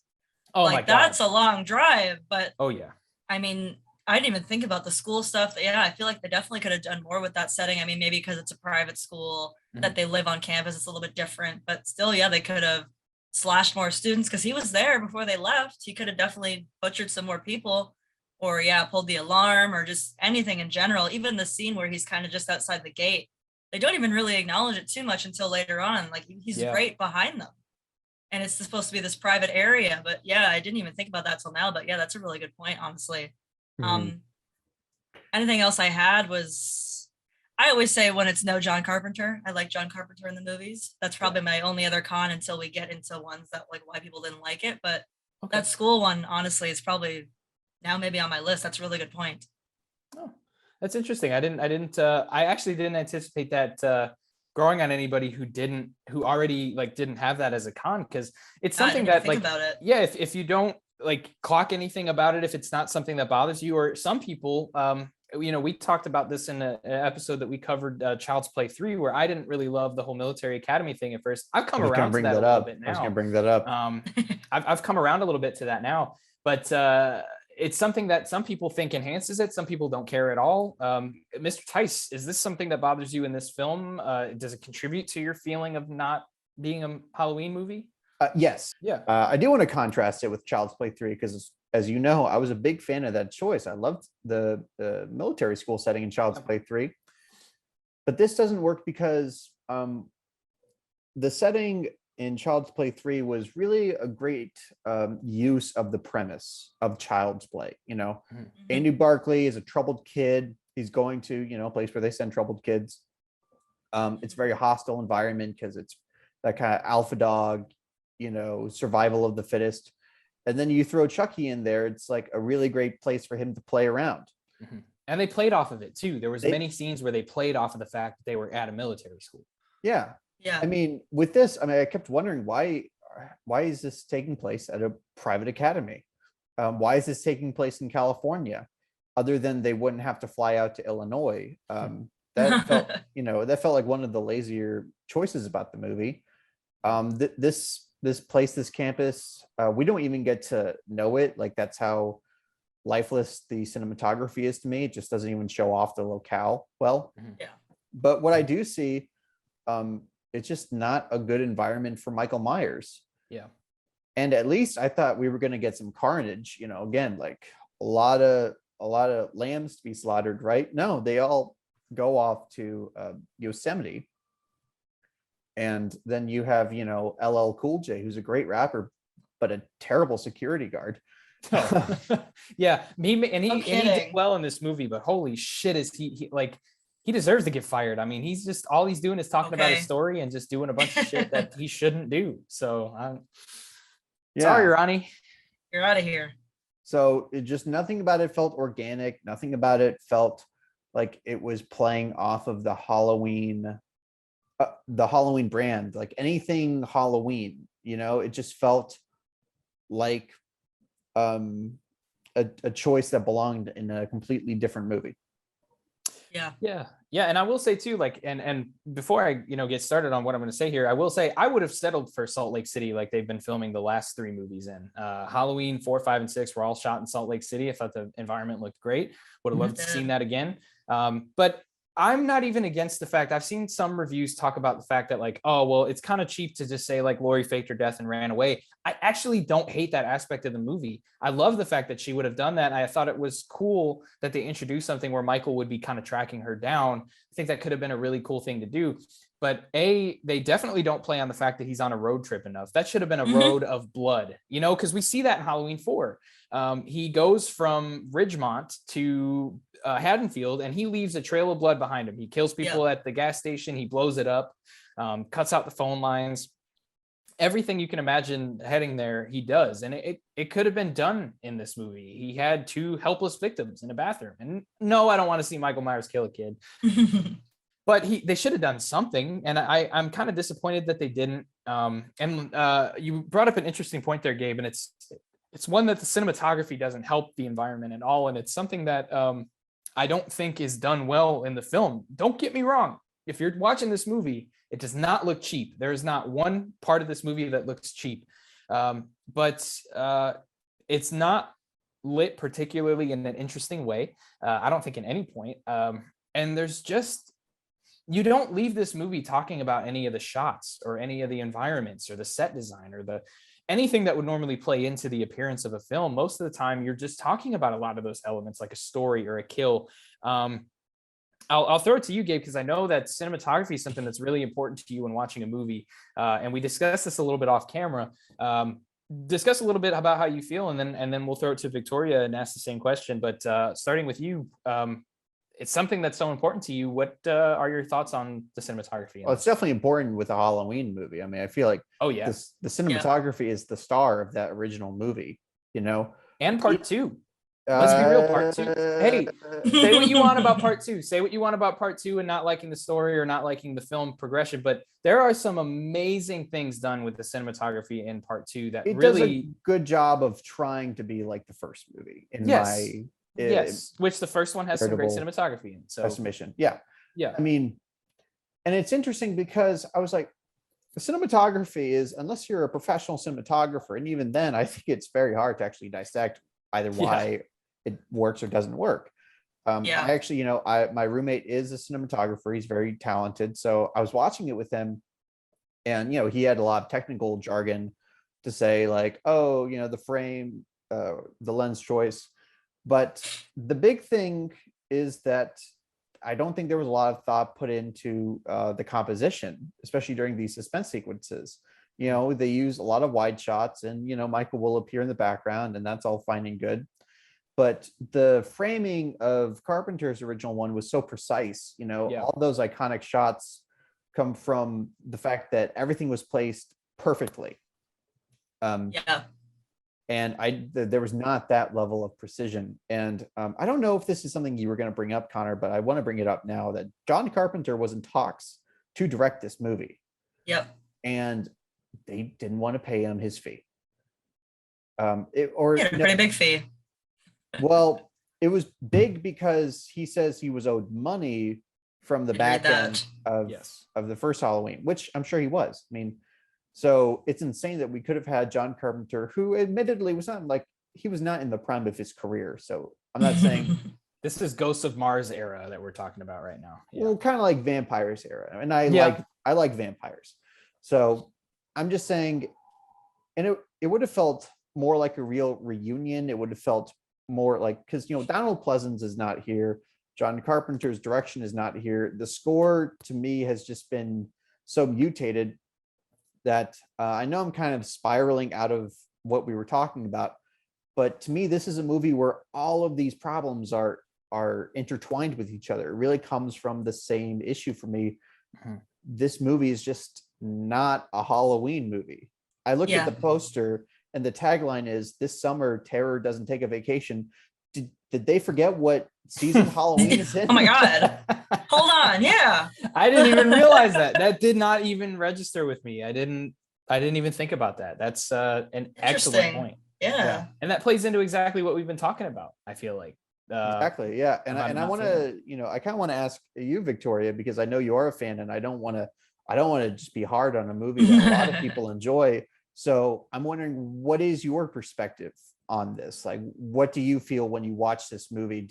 Oh like, my God. That's a long drive. But oh yeah. I mean, I didn't even think about the school stuff. Yeah, I feel like they definitely could have done more with that setting. I mean, maybe because it's a private school that they live on campus, it's a little bit different, but still, yeah, they could have slashed more students because he was there before they left. He could have definitely butchered some more people, or yeah, pulled the alarm, or just anything in general. Even the scene where he's kind of just outside the gate, they don't even really acknowledge it too much until later on. Like, he's right behind them. And it's supposed to be this private area. But yeah, I didn't even think about that till now. But yeah, that's a really good point, honestly. Anything else I had was, I always say when it's no John Carpenter. I like John Carpenter in the movies. That's probably my only other con until we get into ones that like why people didn't like it. But that school one, honestly, is probably now maybe on my list. That's a really good point. Oh, that's interesting. I actually didn't anticipate that growing on anybody who already like didn't have that as a con, because it's something that like, about it. Yeah, if you don't like clock anything about it, if it's not something that bothers you, or some people, you know, we talked about this in an episode that we covered, Child's Play 3, where I didn't really love the whole military academy thing at first. I've come around to that a little bit now. I was gonna bring that up. I've come around a little bit to that now, but it's something that some people think enhances it. Some people don't care at all. Mr. Tice, is this something that bothers you in this film? Does it contribute to your feeling of not being a Halloween movie? Yes. Yeah. I do want to contrast it with Child's Play 3 because, as you know, I was a big fan of that choice. I loved the military school setting in Child's Play 3. But this doesn't work because the setting in Child's Play 3 was really a great use of the premise of Child's Play. You know, Andy Barclay is a troubled kid. He's going to, you know, a place where they send troubled kids. It's a very hostile environment because it's that kind of alpha dog, you know, survival of the fittest. And then you throw Chucky in there, it's like a really great place for him to play around. And they played off of it too. There was many scenes where they played off of the fact that they were at a military school. Yeah. I mean, with this, I kept wondering why is this taking place at a private academy? Why is this taking place in California? Other than they wouldn't have to fly out to Illinois. That felt, you know, that felt like one of the lazier choices about the movie. This place, this campus, we don't even get to know it. Like, that's how lifeless the cinematography is to me. It just doesn't even show off the locale well. But what I do see, it's just not a good environment for Michael Myers. And at least I thought we were going to get some carnage, you know, again, like a lot of lambs to be slaughtered, right? No, they all go off to Yosemite. And then you have, you know, LL Cool J, who's a great rapper, but a terrible security guard. Oh. Yeah, he did kidding. well in this movie, but holy shit, is he like he deserves to get fired. I mean, he's just all he's doing is talking about his Okay. story and just doing a bunch of shit that he shouldn't do. So I'm sorry, Yeah. Ronnie. You're out of here. So it just nothing about it felt organic. Nothing about it felt like it was playing off of the Halloween brand, like anything Halloween. It just felt like a choice that belonged in a completely different movie. Yeah, and I will say too, like, and before I get started on what I'm going to say here, I will say I would have settled for Salt Lake City like they've been filming the last 3 movies in. Halloween 4, 5, and 6 were all shot in Salt Lake City. I thought the environment looked great. Would have loved to seen that again. But I'm not even against the fact, I've seen some reviews talk about the fact that like, oh, well, it's kind of cheap to just say like Lori faked her death and ran away. I actually don't hate that aspect of the movie. I love the fact that she would have done that. And I thought it was cool that they introduced something where Michael would be kind of tracking her down. I think that could have been a really cool thing to do. But they definitely don't play on the fact that he's on a road trip enough. That should have been a road of blood, because we see that in Halloween 4. He goes from Ridgemont to Haddonfield, and he leaves a trail of blood behind him. He kills people at the gas station. He blows it up, cuts out the phone lines. Everything you can imagine heading there, he does. And it could have been done in this movie. He had 2 helpless victims in a bathroom. And no, I don't want to see Michael Myers kill a kid. But they should have done something, and I'm kind of disappointed that they didn't. You brought up an interesting point there, Gabe, and it's one that the cinematography doesn't help the environment at all, and it's something that I don't think is done well in the film. Don't get me wrong. If you're watching this movie, it does not look cheap. There is not one part of this movie that looks cheap, but it's not lit particularly in an interesting way. I don't think at any point. And there's just, you don't leave this movie talking about any of the shots or any of the environments or the set design or anything that would normally play into the appearance of a film. Most of the time, you're just talking about a lot of those elements, like a story or a kill. I'll throw it to you, Gabe, because I know that cinematography is something that's really important to you when watching a movie. And we discussed this a little bit off camera. Discuss a little bit about how you feel, and then we'll throw it to Victoria and ask the same question. But starting with you, it's something that's so important to you. What are your thoughts on the cinematography? Well, it's definitely important with a Halloween movie. I mean, I feel like the cinematography is the star of that original movie, And part 2. Let's be real, part 2. Hey, say what you want about part 2. Say what you want about part 2 and not liking the story or not liking the film progression. But there are some amazing things done with the cinematography in part 2 that it really does a good job of trying to be like the first movie. Yes, which the first one has some great cinematography in. So estimation. Yeah. I mean, and it's interesting because I was like, the cinematography is, unless you're a professional cinematographer, and even then, I think it's very hard to actually dissect either why it works or doesn't work. I actually, my roommate is a cinematographer. He's very talented. So I was watching it with him, and he had a lot of technical jargon to say, like, oh, the frame, the lens choice. But the big thing is that I don't think there was a lot of thought put into the composition, especially during these suspense sequences. They use a lot of wide shots, and Michael will appear in the background, and that's all fine and good. But the framing of Carpenter's original one was so precise. All those iconic shots come from the fact that everything was placed perfectly. And there was not that level of precision. And I don't know if this is something you were going to bring up, Connor, but I want to bring it up now, that John Carpenter was in talks to direct this movie. And they didn't want to pay him his fee. A pretty big fee. Well, it was big because he says he was owed money from the back end of the first Halloween, which I'm sure he was. I mean, so it's insane that we could have had John Carpenter, who admittedly was not in the prime of his career. So I'm not saying this is Ghosts of Mars era that we're talking about right now. Well, kind of like vampires era. And I like vampires. So I'm just saying, and it would have felt more like a real reunion. It would have felt more like, because Donald Pleasance is not here. John Carpenter's direction is not here. The score to me has just been so mutated that I know I'm kind of spiraling out of what we were talking about. But to me, this is a movie where all of these problems are intertwined with each other. It really comes from the same issue for me. This movie is just not a Halloween movie. I looked at the poster and the tagline is, "This summer, terror doesn't take a vacation." Did they forget what season Halloween is in? Oh my God. Hold on. Yeah. I didn't even realize that. That did not even register with me. I didn't even think about that. That's an excellent point. Yeah. And that plays into exactly what we've been talking about, I feel like. Exactly. Yeah. And I want to, I kind of want to ask you, Victoria, because I know you're a fan and I don't want to just be hard on a movie that a lot of people enjoy. So I'm wondering, what is your perspective on this? Like, what do you feel when you watch this movie?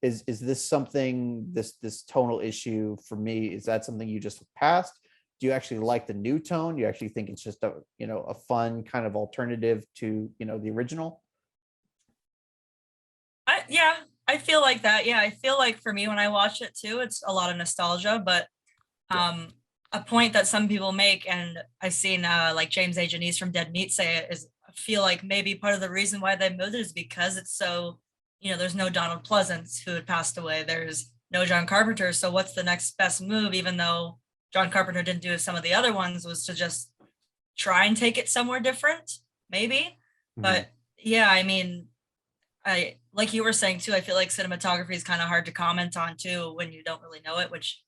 Is this something, this tonal issue for me, is that something you just passed? Do you actually like the new tone? Do you actually think it's just a fun kind of alternative to, the original? I feel like that. Yeah, I feel like for me when I watch it too, it's a lot of nostalgia, but a point that some people make, and I've seen like James A. Janice from Dead Meat say it, is I feel like maybe part of the reason why they moved it is because it's so, there's no Donald Pleasance who had passed away. There's no John Carpenter. So what's the next best move, even though John Carpenter didn't do some of the other ones, was to just try and take it somewhere different, maybe. But yeah, I mean, I, like you were saying too, I feel like cinematography is kind of hard to comment on too when you don't really know it, which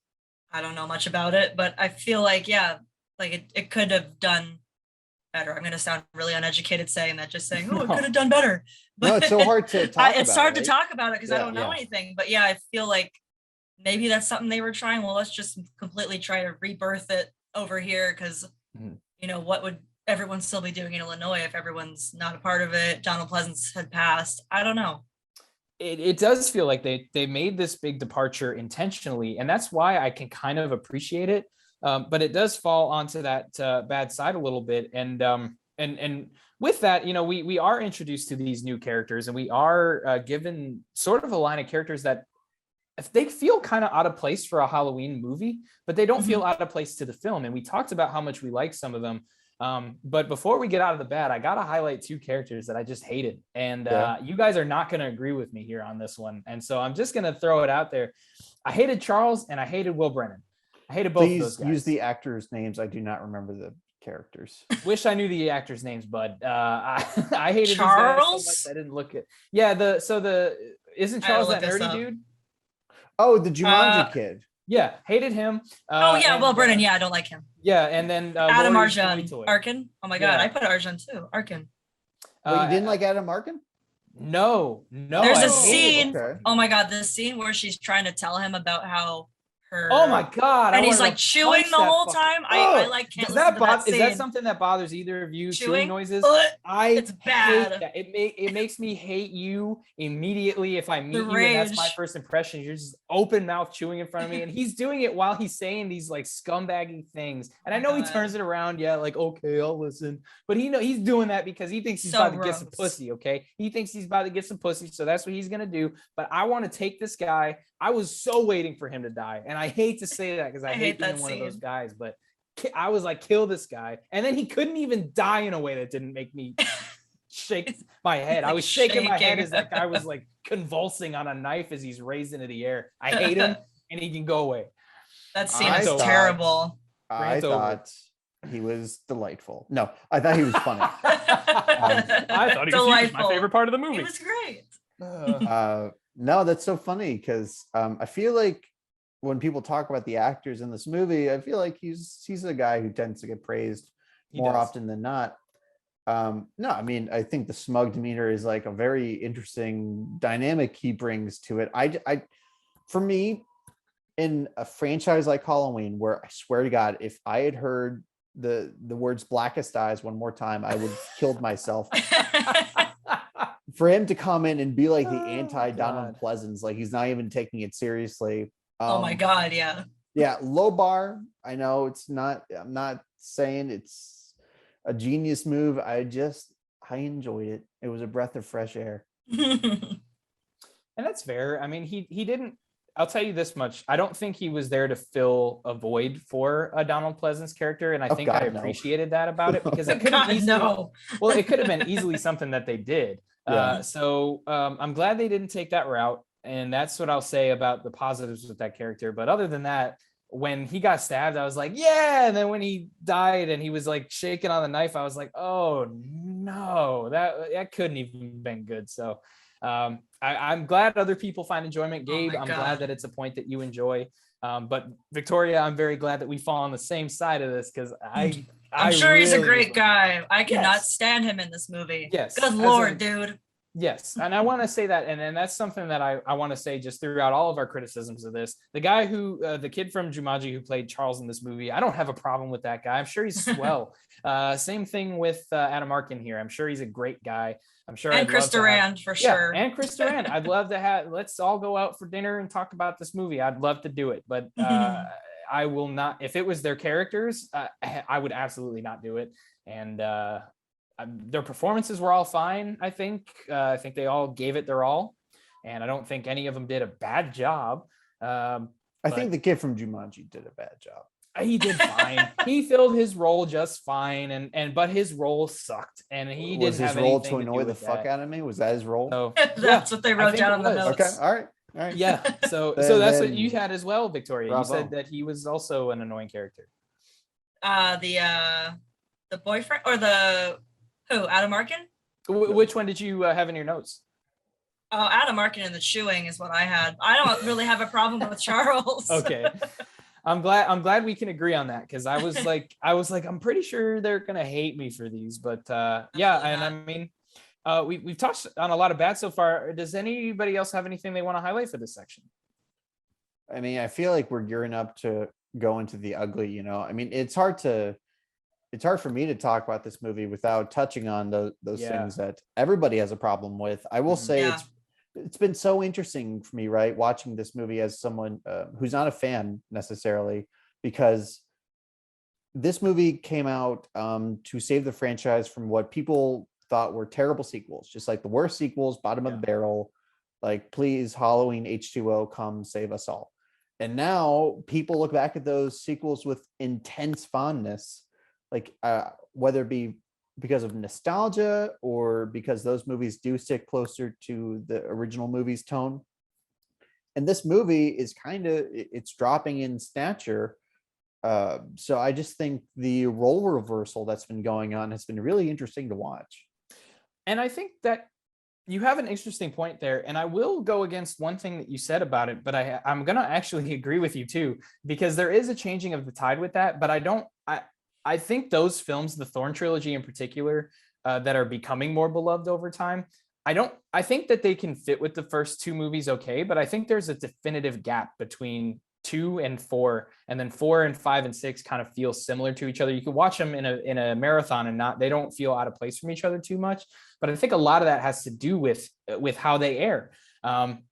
I don't know much about it, but I feel like, like it could have done better. I'm going to sound really uneducated saying that, just saying, oh, it could have done better. But no, it's so hard to talk about. It's hard to talk about it because I don't know anything, but yeah, I feel like maybe that's something they were trying. Well, let's just completely try to rebirth it over here because, what would everyone still be doing in Illinois if everyone's not a part of it? Donald Pleasance had passed. I don't know. It does feel like they made this big departure intentionally, and that's why I can kind of appreciate it. But it does fall onto that bad side a little bit, and with that, we are introduced to these new characters, and we are given sort of a line of characters that they feel kind of out of place for a Halloween movie, but they don't feel out of place to the film. And we talked about how much we like some of them. But before we get out of the bat, I got to highlight two characters that I just hated. And you guys are not going to agree with me here on this one. And so I'm just going to throw it out there. I hated Charles and I hated Will Brennan. I hated both of those guys. Use the actors' names. I do not remember the characters. Wish I knew the actors' names, but I hated Charles. These guys so much I didn't look at. Isn't Charles that nerdy dude? Oh, the Jumanji kid. Yeah, hated him. Will Brennan. Yeah, I don't like him. Yeah, and then Adam Arkin. Oh my God, I put Arkin too. Arkin. Wait, you didn't like Adam Arkin? No. There's a scene. Okay. Oh my God, this scene where she's trying to tell him about how her. Oh my God! And he's like chewing the whole time. I like can't listen to that scene. Is that something that bothers either of you? Chewing noises. It's bad. Hate that. It makes me hate you immediately if I meet you and that's my first impression. You're just open mouth chewing in front of me, and he's doing it while he's saying these like scumbaggy things. And I know he turns it around. Yeah, like okay, I'll listen. But he's doing that because he thinks he's about to get some pussy. Okay, he thinks he's about to get some pussy, so that's what he's gonna do. But I want to take this guy. I was so waiting for him to die, and I hate to say that because I hate being one of those guys, but I was like, kill this guy. And then he couldn't even die in a way that didn't make me shake my head. I was shaking my head as that guy was like convulsing on a knife as he's raised into the air. I hate him, and he can go away. That scene is terrible. I thought he was delightful. No, I thought he was funny. I thought he was my favorite part of the movie. He was great. No, that's so funny because I feel like when people talk about the actors in this movie, I feel like he's a guy who tends to get praised more often than not. No, I mean, I think the smug demeanor is like a very interesting dynamic he brings to it. I for me, in a franchise like Halloween, where I swear to God, if I had heard the words "blackest eyes" one more time, I would have killed myself. For him to come in and be like the anti-Donald Pleasance, like he's not even taking it seriously. Oh my God, yeah. Yeah, low bar. I know it's not, I'm not saying it's a genius move. I enjoyed it. It was a breath of fresh air. And that's fair. I mean, he didn't, I'll tell you this much. I don't think he was there to fill a void for a Donald Pleasance character. And I think I God, no. appreciated that about it, because it could have God, easily, no. well, it could have been easily something that they did. Yeah. So I'm glad they didn't take that route. And that's what I'll say about the positives with that character. But other than that, when he got stabbed, I was like, yeah. And then when he died and he was like shaking on the knife, I was like, oh no, that couldn't even been good. So I'm glad other people find enjoyment. Gabe, my I'm God. glad that it's a point that you enjoy. But Victoria, I'm very glad that we fall on the same side of this, because I'm sure he's a really great was- guy. I cannot Yes. stand him in this movie. Yes. Good As Lord, dude. Yes, and I want to say that, and that's something that I want to say just throughout all of our criticisms of this. The guy who, the kid from Jumanji who played Charles in this movie, I don't have a problem with that guy. I'm sure he's swell. Same thing with Adam Arkin here. I'm sure he's a great guy. I'm sure. And I'd Chris love to have- Durand for sure. Yeah, and Chris Durand. I'd love to have. Let's all go out for dinner and talk about this movie. I'd love to do it, but I will not. If it was their characters, I would absolutely not do it. And their performances were all fine. I think they all gave it their all, and I don't think any of them did a bad job. I think the kid from Jumanji did a bad job. He did fine. He filled his role just fine, but his role sucked, and he Was didn't his have role anything to annoy the do with fuck that. out of me? Was that his role? So, That's what they I wrote think down it on the was. notes. Okay, all right. Yeah, so Then- that's what then- you had as well, Victoria. Bravo. You said that he was also an annoying character. The boyfriend or Adam Arkin? Which one did you have in your notes? Oh, Adam Arkin and the chewing is what I had. I don't really have a problem with Charles. Okay. I'm glad we can agree on that, because I was like, I'm pretty sure they're gonna hate me for these, but yeah, and I mean, we've touched on a lot of bad so far. Does anybody else have anything they want to highlight for this section? I mean, I feel like we're gearing up to go into the ugly, you know. I mean, it's hard for me to talk about this movie without touching on those Yeah. things that everybody has a problem with. I will say Yeah. it's been so interesting for me, right, watching this movie as someone who's not a fan necessarily, because this movie came out to save the franchise from what people thought were terrible sequels, just like the worst sequels, bottom of the barrel. Like, please, Halloween H20, come save us all. And now people look back at those sequels with intense fondness, like whether it be because of nostalgia or because those movies do stick closer to the original movie's tone. And this movie is it's dropping in stature. So I just think the role reversal that's been going on has been really interesting to watch. And I think that you have an interesting point there, and I will go against one thing that you said about it, but I'm going to actually agree with you too, because there is a changing of the tide with that. But I think those films, the Thorn trilogy in particular, that are becoming more beloved over time, I think that they can fit with the first two movies okay, but I think there's a definitive gap between 2 and 4, and then 4 and 5 and 6 kind of feel similar to each other. You can watch them in a marathon and they don't feel out of place from each other too much. But I think a lot of that has to do with how they air.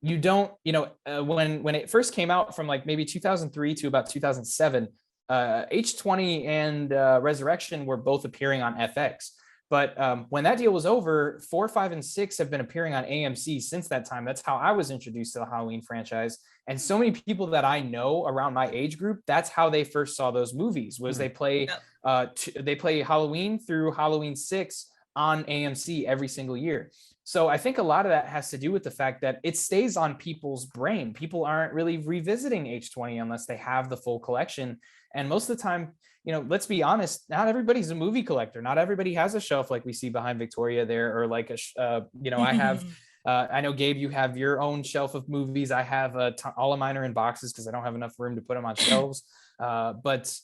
You don't, when it first came out from like maybe 2003 to about 2007, H20 and Resurrection were both appearing on FX. But when that deal was over, 4, 5, and 6 have been appearing on AMC since that time. That's how I was introduced to the Halloween franchise. And so many people that I know around my age group, that's how they first saw those movies, was they play Halloween through Halloween 6 on AMC every single year. So I think a lot of that has to do with the fact that it stays on people's brain. People aren't really revisiting H20 unless they have the full collection. And most of the time, let's be honest, not everybody's a movie collector. Not everybody has a shelf like we see behind Victoria there, or like I have, I know, Gabe, you have your own shelf of movies. I have all of mine are in boxes because I don't have enough room to put them on shelves. But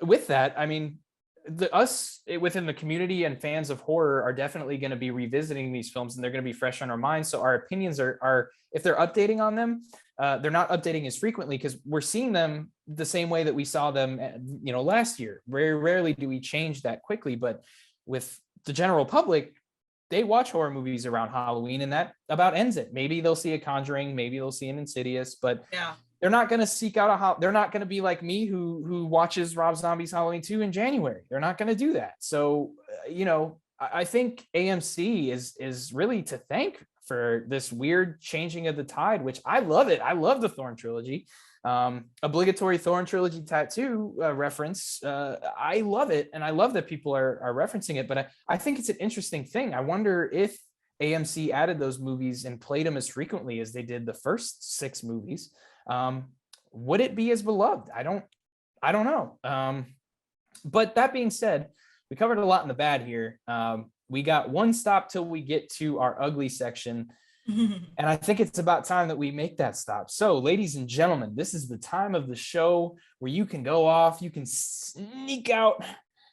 with that, I mean, us within the community and fans of horror are definitely going to be revisiting these films, and they're going to be fresh on our minds. So our opinions are if they're updating on them, they're not updating as frequently because we're seeing them the same way that we saw them, last year. Very rarely do we change that quickly, but with the general public, they watch horror movies around Halloween, and that about ends it. Maybe they'll see a Conjuring, maybe they'll see an Insidious, but yeah. They're not going to seek out they're not going to be like me who watches Rob Zombie's Halloween 2 in January. They're not going to do that. So, I think AMC is really to thank for this weird changing of the tide, which I love it. I love the Thorn trilogy. Obligatory Thorn trilogy tattoo reference. I love it. And I love that people are referencing it, but I think it's an interesting thing. I wonder if AMC added those movies and played them as frequently as they did the first 6 movies. Would it be as beloved? I don't know. But that being said, we covered a lot in the bad here. We got one stop till we get to our ugly section. And I think it's about time that we make that stop. So, ladies and gentlemen, this is the time of the show where you can go off, you can sneak out,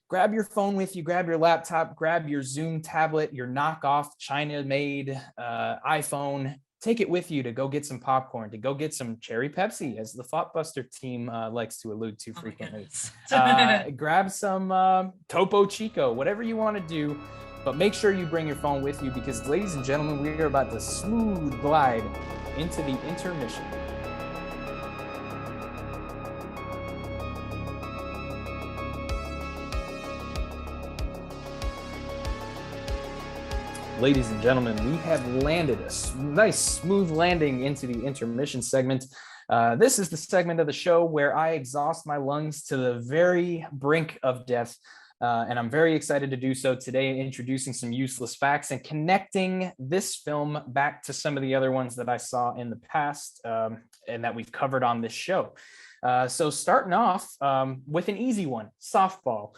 grab your phone with you, grab your laptop, grab your Zoom tablet, your knockoff China-made iPhone, take it with you to go get some popcorn, to go get some cherry Pepsi, as the Flopbuster team likes to allude to frequently. Grab some Topo Chico, whatever you want to do. But make sure you bring your phone with you because, ladies and gentlemen, we are about to smooth glide into the intermission. Ladies and gentlemen, we have landed a nice smooth landing into the intermission segment. This is the segment of the show where I exhaust my lungs to the very brink of death. And I'm very excited to do so today, introducing some useless facts and connecting this film back to some of the other ones that I saw in the past and that we've covered on this show. So starting off with an easy one, softball.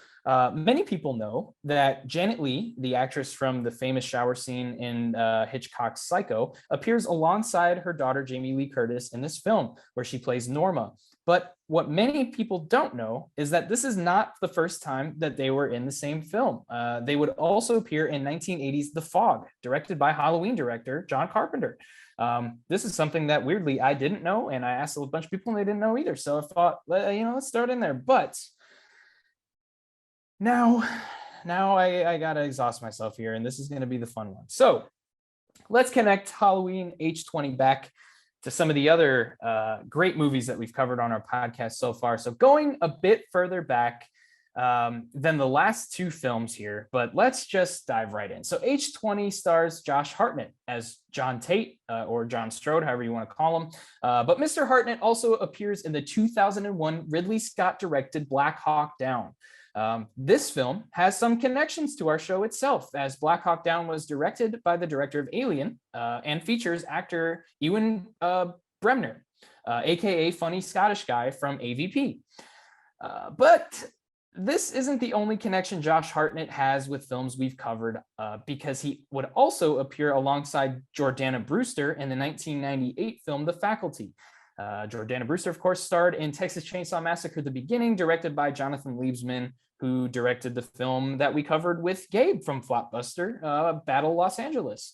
Many people know that Janet Leigh, the actress from the famous shower scene in Hitchcock's Psycho, appears alongside her daughter, Jamie Lee Curtis, in this film, where she plays Norma. But what many people don't know is that this is not the first time that they were in the same film. They would also appear in 1980's The Fog, directed by Halloween director John Carpenter. This is something that weirdly I didn't know, and I asked a bunch of people and they didn't know either. So I thought, let's start in there. But now I gotta exhaust myself here, and this is gonna be the fun one. So let's connect Halloween H20 back to some of the other great movies that we've covered on our podcast so far. So going a bit further back than the last 2 films here, but let's just dive right in. So H20 stars Josh Hartnett as John Tate or John Strode, however you want to call him. But Mr. Hartnett also appears in the 2001 Ridley Scott directed Black Hawk Down. This film has some connections to our show itself, as Black Hawk Down was directed by the director of Alien and features actor Ewan Bremner, aka funny Scottish guy from AVP. But this isn't the only connection Josh Hartnett has with films we've covered, because he would also appear alongside Jordana Brewster in the 1998 film The Faculty. Jordana Brewster, of course, starred in Texas Chainsaw Massacre: The Beginning, directed by Jonathan Liebsman, who directed the film that we covered with Gabe from Flopbuster, Battle Los Angeles.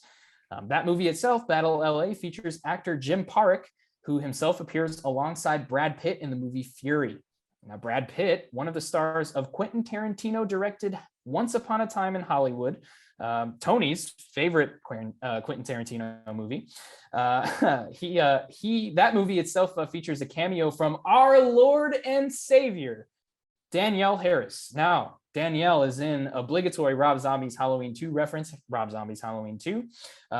That movie itself, Battle LA, features actor Jim Park, who himself appears alongside Brad Pitt in the movie Fury. Now, Brad Pitt, one of the stars of Quentin Tarantino directed Once Upon a Time in Hollywood, Tony's favorite Quentin Tarantino movie. That movie itself features a cameo from our Lord and Savior, Danielle Harris. Now, Danielle is in obligatory Rob Zombie's Halloween 2 reference, Rob Zombie's Halloween 2,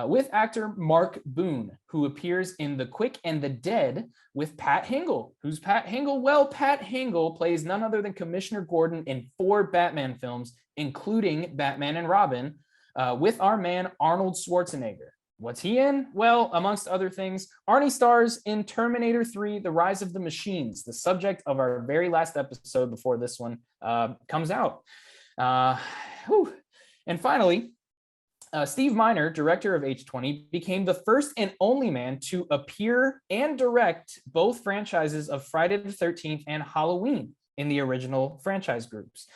with actor Mark Boone, who appears in The Quick and the Dead with Pat Hingle. Who's Pat Hingle? Well, Pat Hingle plays none other than Commissioner Gordon in 4 Batman films, including Batman and Robin, with our man Arnold Schwarzenegger. What's he in? Well, amongst other things, Arnie stars in Terminator 3, The Rise of the Machines, the subject of our very last episode before this one comes out. And finally, Steve Miner, director of H20, became the first and only man to appear and direct both franchises of Friday the 13th and Halloween in the original franchise groups.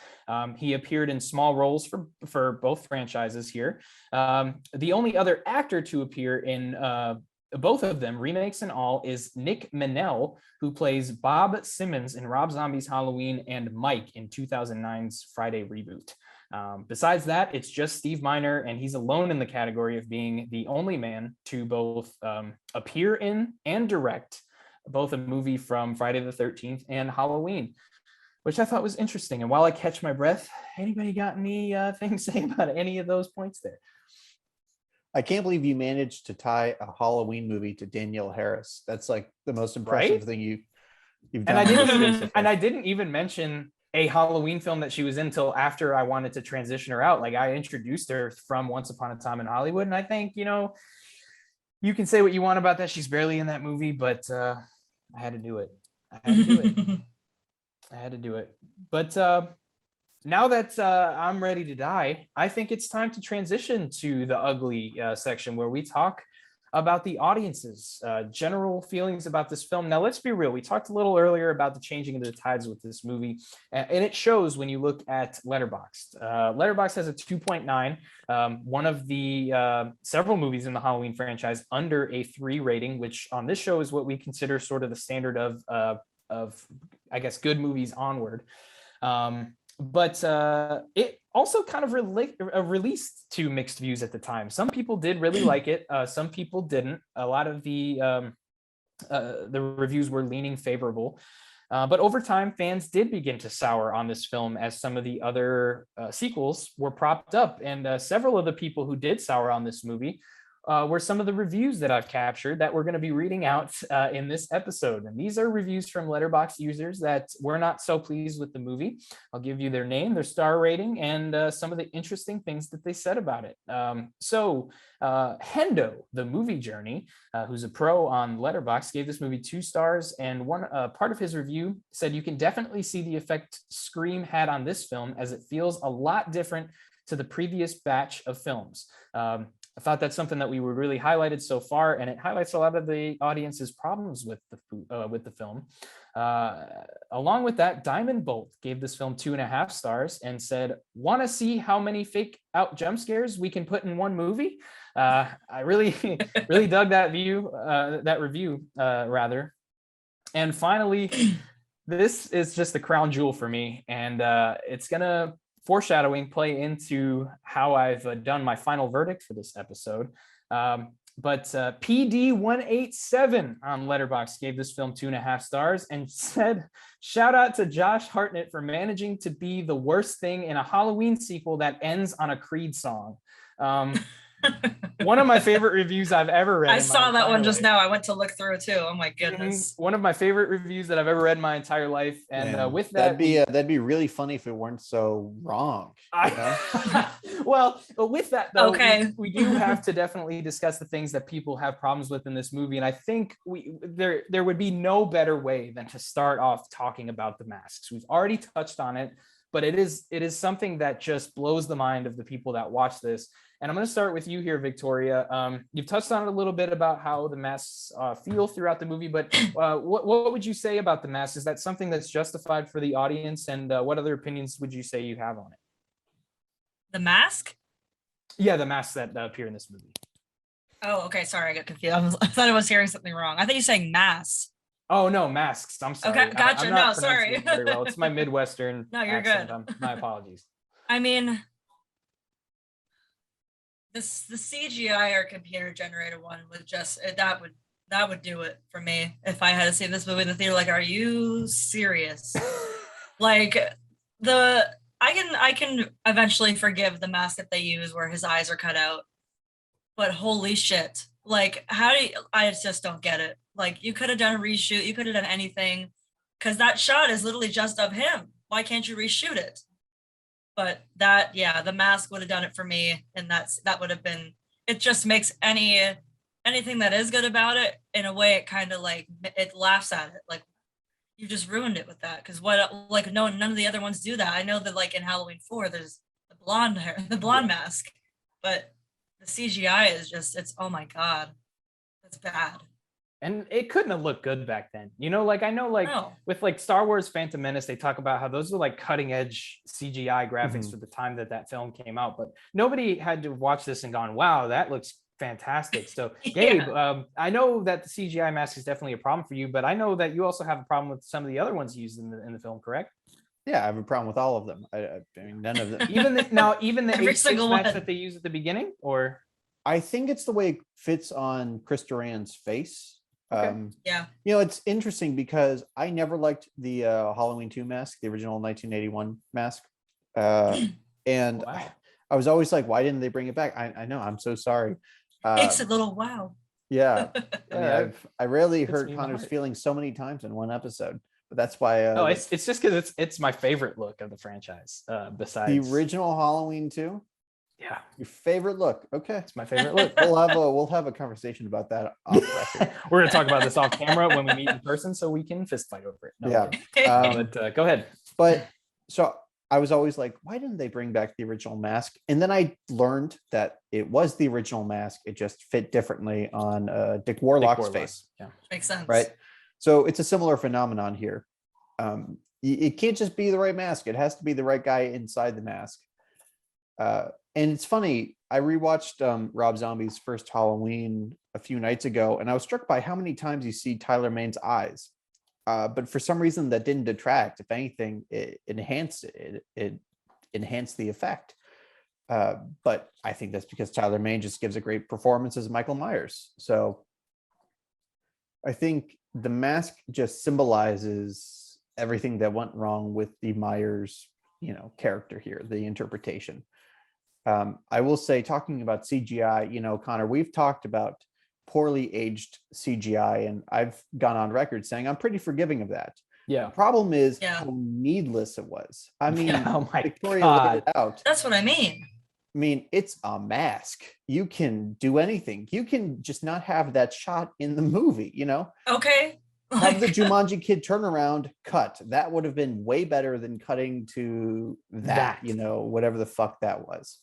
He appeared in small roles for both franchises here. The only other actor to appear in both of them, remakes and all, is Nick Manel, who plays Bob Simmons in Rob Zombie's Halloween and Mike in 2009's Friday reboot. Besides that, it's just Steve Miner, and he's alone in the category of being the only man to both appear in and direct both a movie from Friday the 13th and Halloween, which I thought was interesting. And while I catch my breath, anybody got any things to say about any of those points there? I can't believe you managed to tie a Halloween movie to Danielle Harris. That's like the most impressive Right? thing you've And done. I on didn't this even show so and far. I didn't even mention a Halloween film that she was in till after I wanted to transition her out. Like I introduced her from Once Upon a Time in Hollywood, and I think you can say what you want about that. She's barely in that movie, but I had to do it. I had to do it. I had to do it. But now that I'm ready to die, I think it's time to transition to the ugly section where we talk about the audience's general feelings about this film. Now, let's be real. We talked a little earlier about the changing of the tides with this movie, and it shows when you look at Letterboxd. Letterboxd has a 2.9, one of the several movies in the Halloween franchise under a 3 rating, which on this show is what we consider sort of the standard of I guess, good movies onward. But it also kind of released to mixed views at the time. Some people did really like it. Some people didn't. A lot of the reviews were leaning favorable. But over time, fans did begin to sour on this film as some of the other sequels were propped up. And several of the people who did sour on this movie were some of the reviews that I've captured that we're going to be reading out in this episode. And these are reviews from Letterboxd users that were not so pleased with the movie. I'll give you their name, their star rating, and some of the interesting things that they said about it. So Hendo, the movie journey, who's a pro on Letterboxd, gave this movie 2 stars, and one part of his review said, "You can definitely see the effect Scream had on this film, as it feels a lot different to the previous batch of films." I thought that's something that we were really highlighted so far, and it highlights a lot of the audience's problems with the film. Along with that, Diamond Bolt gave this film 2.5 stars and said, "Want to see how many fake out jump scares we can put in one movie?" I really, really dug that review, rather. And finally, this is just the crown jewel for me, and it's gonna foreshadowing play into how I've done my final verdict for this episode. But PD187 on Letterboxd gave this film 2.5 stars and said, "Shout out to Josh Hartnett for managing to be the worst thing in a Halloween sequel that ends on a Creed song." One of my favorite reviews I've ever read. I saw that one just life. now. I went to look through it too. Oh my goodness. One of my favorite reviews that I've ever read in my entire life. And with that, that'd be really funny if it weren't so wrong. Well, with that though, okay, we do have to definitely discuss the things that people have problems with in this movie, and I think there would be no better way than to start off talking about the masks. We've already touched on it, but it is something that just blows the mind of the people that watch this. And I'm going to start with you here, Victoria. You've touched on it a little bit about how the masks feel throughout the movie, but what would you say about the masks? Is that something that's justified for the audience? And what other opinions would you say you have on it? The mask? Yeah, the masks that appear in this movie. Oh, okay. Sorry, I got confused. I thought I was hearing something wrong. I thought you were saying mass. Oh, no, masks. I'm sorry. Okay, gotcha. No, sorry. Very well. It's my Midwestern No, you're accent. good. My apologies. I mean, the CGI or computer generated one would just that would do it for me if I had to see this movie in the theater. Like, are you serious? Like I can eventually forgive the mask that they use where his eyes are cut out, but holy shit! Like, I just don't get it. Like, you could have done a reshoot, you could have done anything, because that shot is literally just of him. Why can't you reshoot it? But the mask would have done it for me, and that would have been. It just makes anything that is good about it, in a way, it kind of like it laughs at it. Like, you just ruined it with that. Because none of the other ones do that. I know that like in Halloween 4, there's the blonde mask, but the CGI is it's oh my god, it's bad. And it couldn't have looked good back then. Like I know with like Star Wars Phantom Menace, they talk about how those are like cutting edge CGI graphics for the time that film came out. But nobody had to watch this and gone, wow, that looks fantastic. So Gabe, I know that the CGI mask is definitely a problem for you, but I know that you also have a problem with some of the other ones used in the film, correct? Yeah, I have a problem with all of them. I mean, none of them. even the Every H6 single match one that they use at the beginning, or I think it's the way it fits on Chris Duran's face. Yeah. It's interesting because I never liked the Halloween 2 mask, the original 1981 mask. And wow. I was always like, why didn't they bring it back? I know, I'm so sorry. It's a little wow. Yeah. I mean, Yeah, I rarely hits hurt me in the Connor's heart. feelings so many times in one episode, but that's why No, it's just because it's my favorite look of the franchise. the Besides, original Halloween 2, yeah, your favorite look. Okay. it's my favorite look. We'll have a conversation about that off record. We're gonna talk about this off camera when we meet in person, so we can fist fight over it. No, Yeah. but go ahead. But so I was always like, why didn't they bring back the original mask? And then I learned that it was the original mask. It just fit differently on Dick Warlock's face. Yeah, Makes sense. Right. So it's a similar phenomenon here. It can't just be the right mask. It has to be the right guy inside the mask. And it's funny. I rewatched Rob Zombie's first Halloween a few nights ago, and I was struck by how many times you see Tyler Mane's eyes. But for some reason that didn't detract. If anything, it enhanced it. It enhanced the effect. But I think that's because Tyler Mane just gives a great performance as Michael Myers. So I think the mask just symbolizes everything that went wrong with the Myers, character here, the interpretation. I will say, talking about CGI, Connor, we've talked about poorly aged CGI, and I've gone on record saying I'm pretty forgiving of that. yeah. The problem is Yeah. how needless it was. I mean, Oh my Victoria God. laid it out. That's what I mean. I mean, it's a mask. You can do anything. You can just not have that shot in the movie, Okay. Have the Jumanji kid turnaround cut. That would have been way better than cutting to that. Whatever the fuck that was.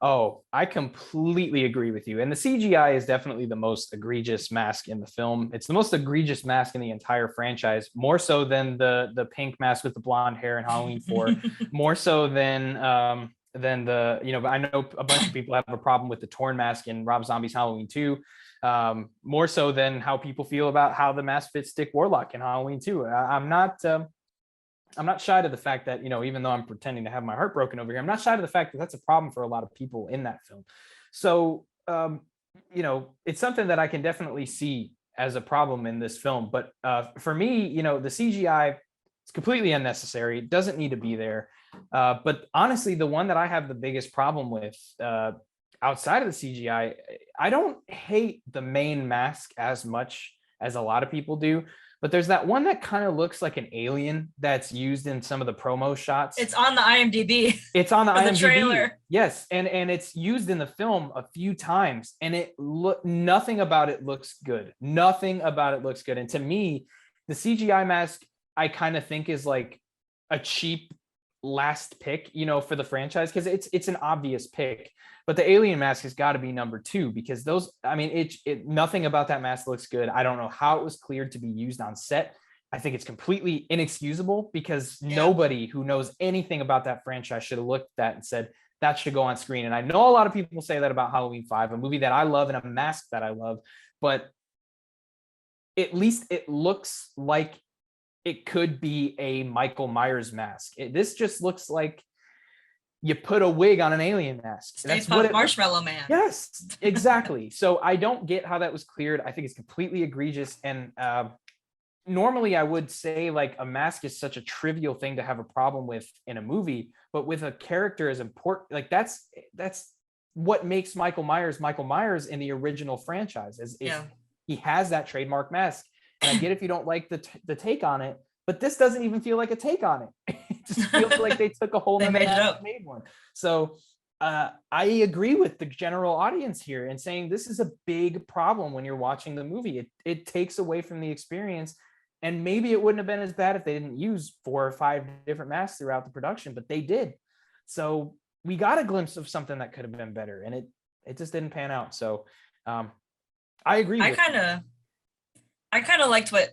Oh, I completely agree with you. And the CGI is definitely the most egregious mask in the film. It's the most egregious mask in the entire franchise, more so than the pink mask with the blonde hair in Halloween 4, more so than the, I know a bunch of people have a problem with the torn mask in Rob Zombie's Halloween 2, more so than how people feel about how the mask fits Dick Warlock in Halloween 2. I'm not shy to the fact that, even though I'm pretending to have my heart broken over here, I'm not shy to the fact that that's a problem for a lot of people in that film. So, it's something that I can definitely see as a problem in this film. But for me, the CGI is completely unnecessary. It doesn't need to be there. But honestly, the one that I have the biggest problem with outside of the CGI, I don't hate the main mask as much as a lot of people do. But there's that one that kind of looks like an alien that's used in some of the promo shots. It's on the IMDb. It's on the IMDb. The trailer. Yes, and it's used in the film a few times, and nothing about it looks good. Nothing about it looks good. And to me, the CGI mask I kind of think is like a cheap last pick, for the franchise, because it's an obvious pick. But the alien mask has got to be number 2, because those, I mean, nothing about that mask looks good. I don't know how it was cleared to be used on set. I think it's completely inexcusable, because nobody who knows anything about that franchise should have looked at that and said that should go on screen. And I know a lot of people say that about Halloween 5, a movie that I love and a mask that I love, but at least it looks like it could be a Michael Myers mask. This just looks like you put a wig on an alien mask. That's what Marshmallow Man. Yes, exactly. So I don't get how that was cleared. I think it's completely egregious. And normally I would say like a mask is such a trivial thing to have a problem with in a movie, but with a character as important, like that's what makes Michael Myers in the original franchise is he has that trademark mask. And I get if you don't like the take on it, but this doesn't even feel like a take on it. It just feels like they took a whole They made it up. made one. So I agree with the general audience here and saying this is a big problem when you're watching the movie. It takes away from the experience. And maybe it wouldn't have been as bad if they didn't use 4 or 5 different masks throughout the production, but they did. So we got a glimpse of something that could have been better, and it just didn't pan out. So I agree. I kind of liked what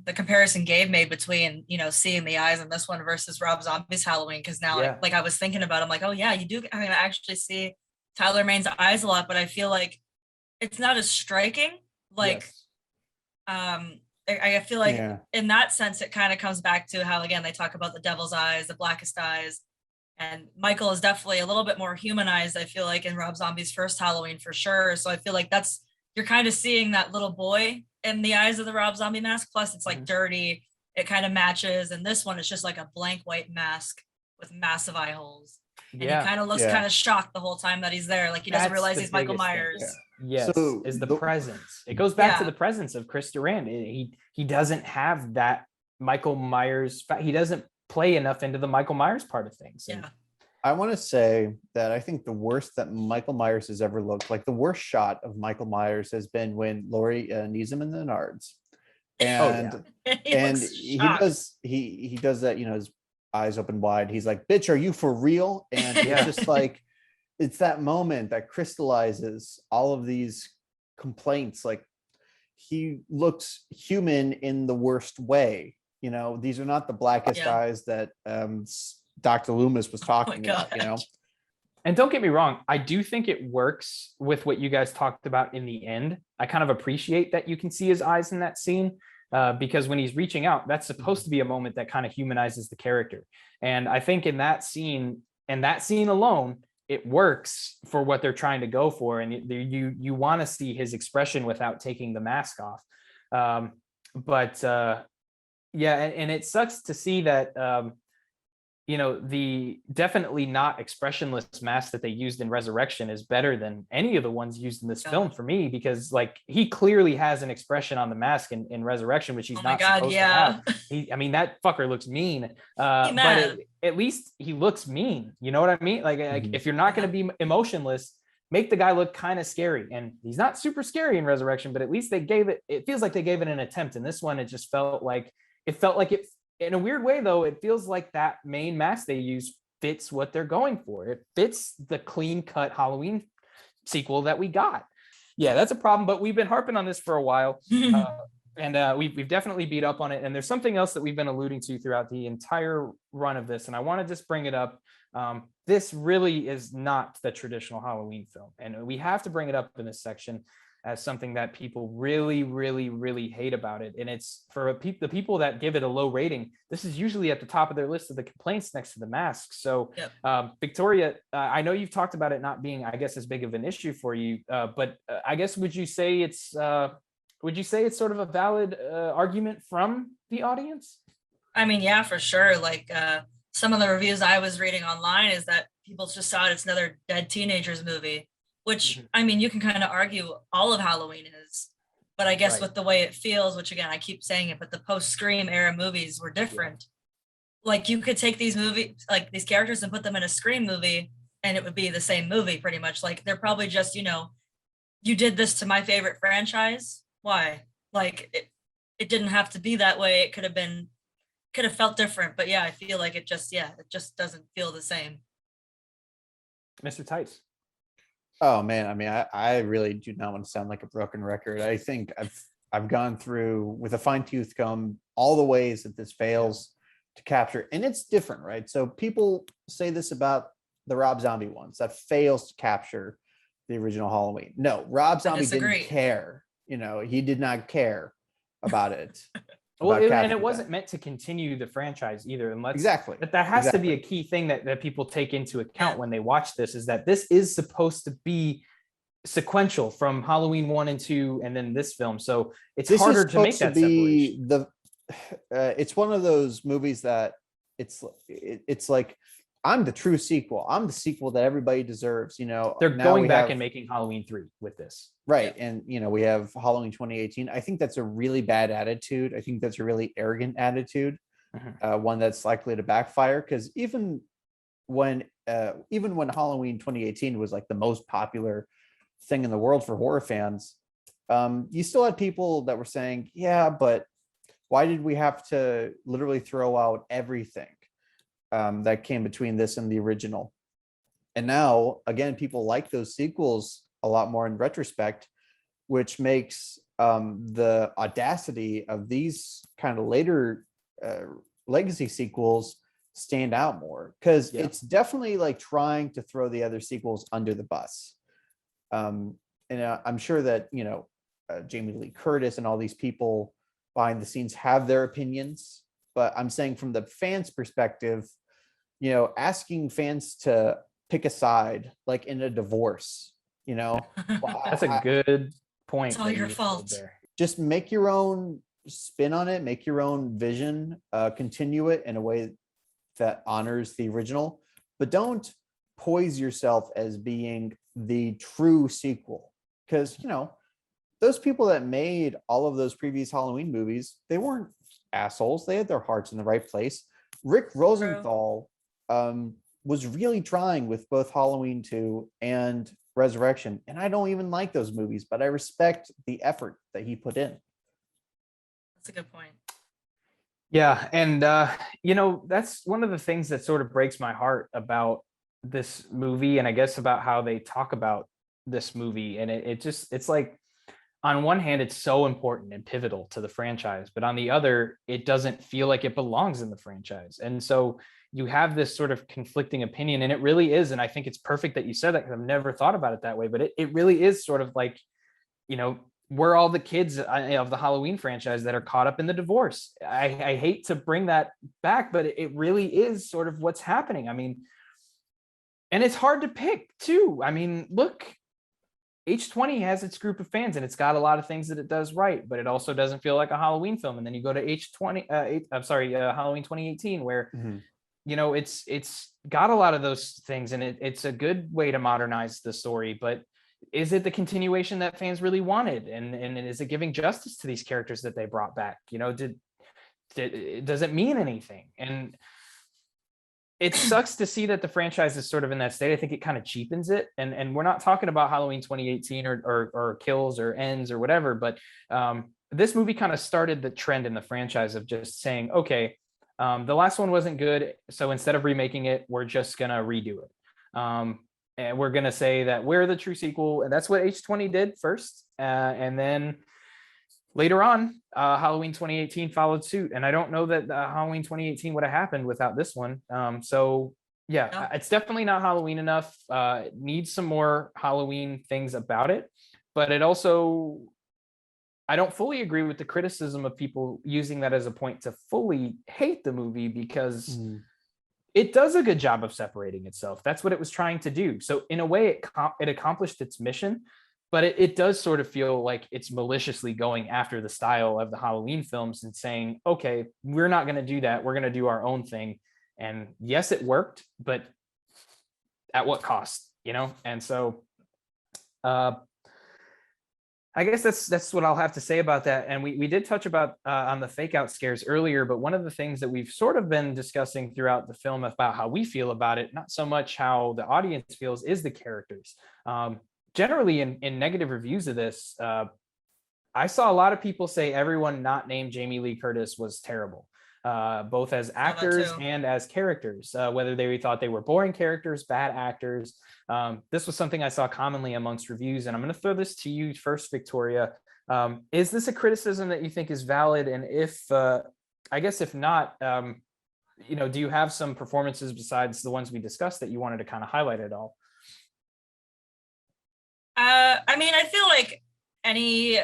the comparison Gabe made between, seeing the eyes in this one versus Rob Zombie's Halloween. Because now, like I was thinking about it, I'm like, oh yeah, you do actually see Tyler Mane's eyes a lot, but I feel like it's not as striking. Like, I feel like in that sense, it kind of comes back to how, again, they talk about the devil's eyes, the blackest eyes. And Michael is definitely a little bit more humanized, I feel like, in Rob Zombie's first Halloween for sure. So I feel like you're kind of seeing that little boy in the eyes of the Rob Zombie mask. Plus it's like dirty. It kind of matches. And this one is just like a blank white mask with massive eye holes. And he kind of looks kind of shocked the whole time that he's there. Like he doesn't realize he's Michael Myers. Yes, So is the presence. It goes back to the presence of Chris Durand. He doesn't have that Michael Myers. He doesn't play enough into the Michael Myers part of things. And Yeah. I want to say that I think the worst that Michael Myers has ever looked, like the worst shot of Michael Myers, has been when Laurie needs him in the Nards, and He looks he shocked. does he does that, you know, his eyes open wide. He's like, "Bitch, are you for real?" And it's Yeah. just like, it's that moment that crystallizes all of these complaints. Like, he looks human in the worst way. You know, these are not the blackest Yeah. eyes that Dr. Loomis was talking about, you know. gosh. And don't get me wrong, I do think it works with what you guys talked about in the end. I kind of appreciate that you can see his eyes in that scene, because when he's reaching out, that's supposed to be a moment that kind of humanizes the character. And I think in that scene, and that scene alone, it works for what they're trying to go for. And you want to see his expression without taking the mask off. But yeah, and it sucks to see that you know, the definitely not expressionless mask that they used in Resurrection is better than any of the ones used in this film for me, because like he clearly has an expression on the mask in Resurrection, which he's not supposed to have. I mean, that fucker looks mean, but at least he looks mean. You know what I mean? Like if you're not going to be emotionless, make the guy look kind of scary. And he's not super scary in Resurrection, but at least it feels like they gave it an attempt. And this one, it just felt like it in a weird way, though, it feels like that main mask they use fits what they're going for. It fits the clean cut Halloween sequel that we got. Yeah, that's a problem, but we've been harping on this for a while. And we've definitely beat up on it. And there's something else that we've been alluding to throughout the entire run of this. And I want to just bring it up. This really is not the traditional Halloween film. And we have to bring it up in this section as something that people really, really, really hate about it. And it's for the people that give it a low rating, this is usually at the top of their list of the complaints next to the mask. So Victoria, I know you've talked about it not being, I guess, as big of an issue for you, but I guess, would you say it's sort of a valid argument from the audience? I mean, yeah, for sure. Like some of the reviews I was reading online is that people just thought it's another dead teenagers movie, which, I mean, you can kind of argue all of Halloween is, but I guess with the way it feels, which again, I keep saying it, but the post-Scream era movies were different. Like you could take these movies, like these characters, and put them in a Scream movie and it would be the same movie pretty much. Like they're probably just, you know, you did this to my favorite franchise. Why? Like it didn't have to be that way. It could have felt different, but yeah, I feel like it just doesn't feel the same. Mr. Tice. Oh man, I mean, I really do not want to sound like a broken record. I think I've gone through with a fine-tooth comb all the ways that this fails to capture, and it's different, right? So people say this about the Rob Zombie ones, that fails to capture the original Halloween. No, Rob Zombie didn't care. You know, he did not care about it. Well, and it wasn't meant to continue the franchise either. And exactly. But that has to be a key thing that people take into account when they watch this, is that this is supposed to be sequential from Halloween 1 and 2 and then this film. So it's harder to make that separation. It's one of those movies that it's like, I'm the true sequel. I'm the sequel that everybody deserves. You know, they're going back and making Halloween 3 with this. Right. And, you know, we have Halloween 2018. I think that's a really bad attitude. I think that's a really arrogant attitude, one that's likely to backfire. Because even when Halloween 2018 was like the most popular thing in the world for horror fans, you still had people that were saying, yeah, but why did we have to literally throw out everything that came between this and the original? And now, again, people like those sequels a lot more in retrospect, which makes the audacity of these kind of later legacy sequels stand out more, because it's definitely like trying to throw the other sequels under the bus. And I'm sure that, you know, Jamie Lee Curtis and all these people behind the scenes have their opinions, but I'm saying from the fans' perspective, you know, asking fans to pick a side, like in a divorce, you know, that's a good point. It's all your fault. Just make your own spin on it, make your own vision, continue it in a way that honors the original, but don't poise yourself as being the true sequel. because those people that made all of those previous Halloween movies, they weren't assholes. They had their hearts in the right place. Rick Rosenthal was really trying with both Halloween 2 and Resurrection, and I don't even like those movies, but I respect the effort that he put in. That's a good point. Yeah, and that's one of the things that sort of breaks my heart about this movie, and I guess about how they talk about this movie. And it's like, on one hand, it's so important and pivotal to the franchise, but on the other, it doesn't feel like it belongs in the franchise. And so you have this sort of conflicting opinion, and it really is. And I think it's perfect that you said that, because I've never thought about it that way, but it really is sort of like, we're all the kids of the Halloween franchise that are caught up in the divorce. I hate to bring that back, but it really is sort of what's happening. I mean, and it's hard to pick too. I mean, look, H20 has its group of fans, and it's got a lot of things that it does right, but it also doesn't feel like a Halloween film. And then you go to Halloween 2018, where it's got a lot of those things, and it's a good way to modernize the story. But is it the continuation that fans really wanted? And is it giving justice to these characters that they brought back? Does it mean anything? And it sucks to see that the franchise is sort of in that state. I think it kind of cheapens it. And we're not talking about Halloween 2018 or kills or ends or whatever, but this movie kind of started the trend in the franchise of just saying, okay, the last one wasn't good, so instead of remaking it, we're just gonna redo it. And we're gonna say that we're the true sequel, and that's what H20 did first. And then later on, Halloween 2018 followed suit. And I don't know that Halloween 2018 would have happened without this one. So yeah, No. It's definitely not Halloween enough. It needs some more Halloween things about it. But it also, I don't fully agree with the criticism of people using that as a point to fully hate the movie, because it does a good job of separating itself. That's what it was trying to do. So in a way, it accomplished its mission. But it does sort of feel like it's maliciously going after the style of the Halloween films and saying, okay, we're not going to do that. We're going to do our own thing. And yes, it worked, but at what cost, And so I guess that's what I'll have to say about that. And we did touch about on the fake out scares earlier, but one of the things that we've sort of been discussing throughout the film about how we feel about it, not so much how the audience feels, is the characters. Generally in negative reviews of this, I saw a lot of people say everyone not named Jamie Lee Curtis was terrible, both as actors and as characters, whether they thought they were boring characters, bad actors. This was something I saw commonly amongst reviews, and I'm going to throw this to you first, Victoria. Is this a criticism that you think is valid? And if not, do you have some performances besides the ones we discussed that you wanted to kind of highlight at all? I mean, I feel like any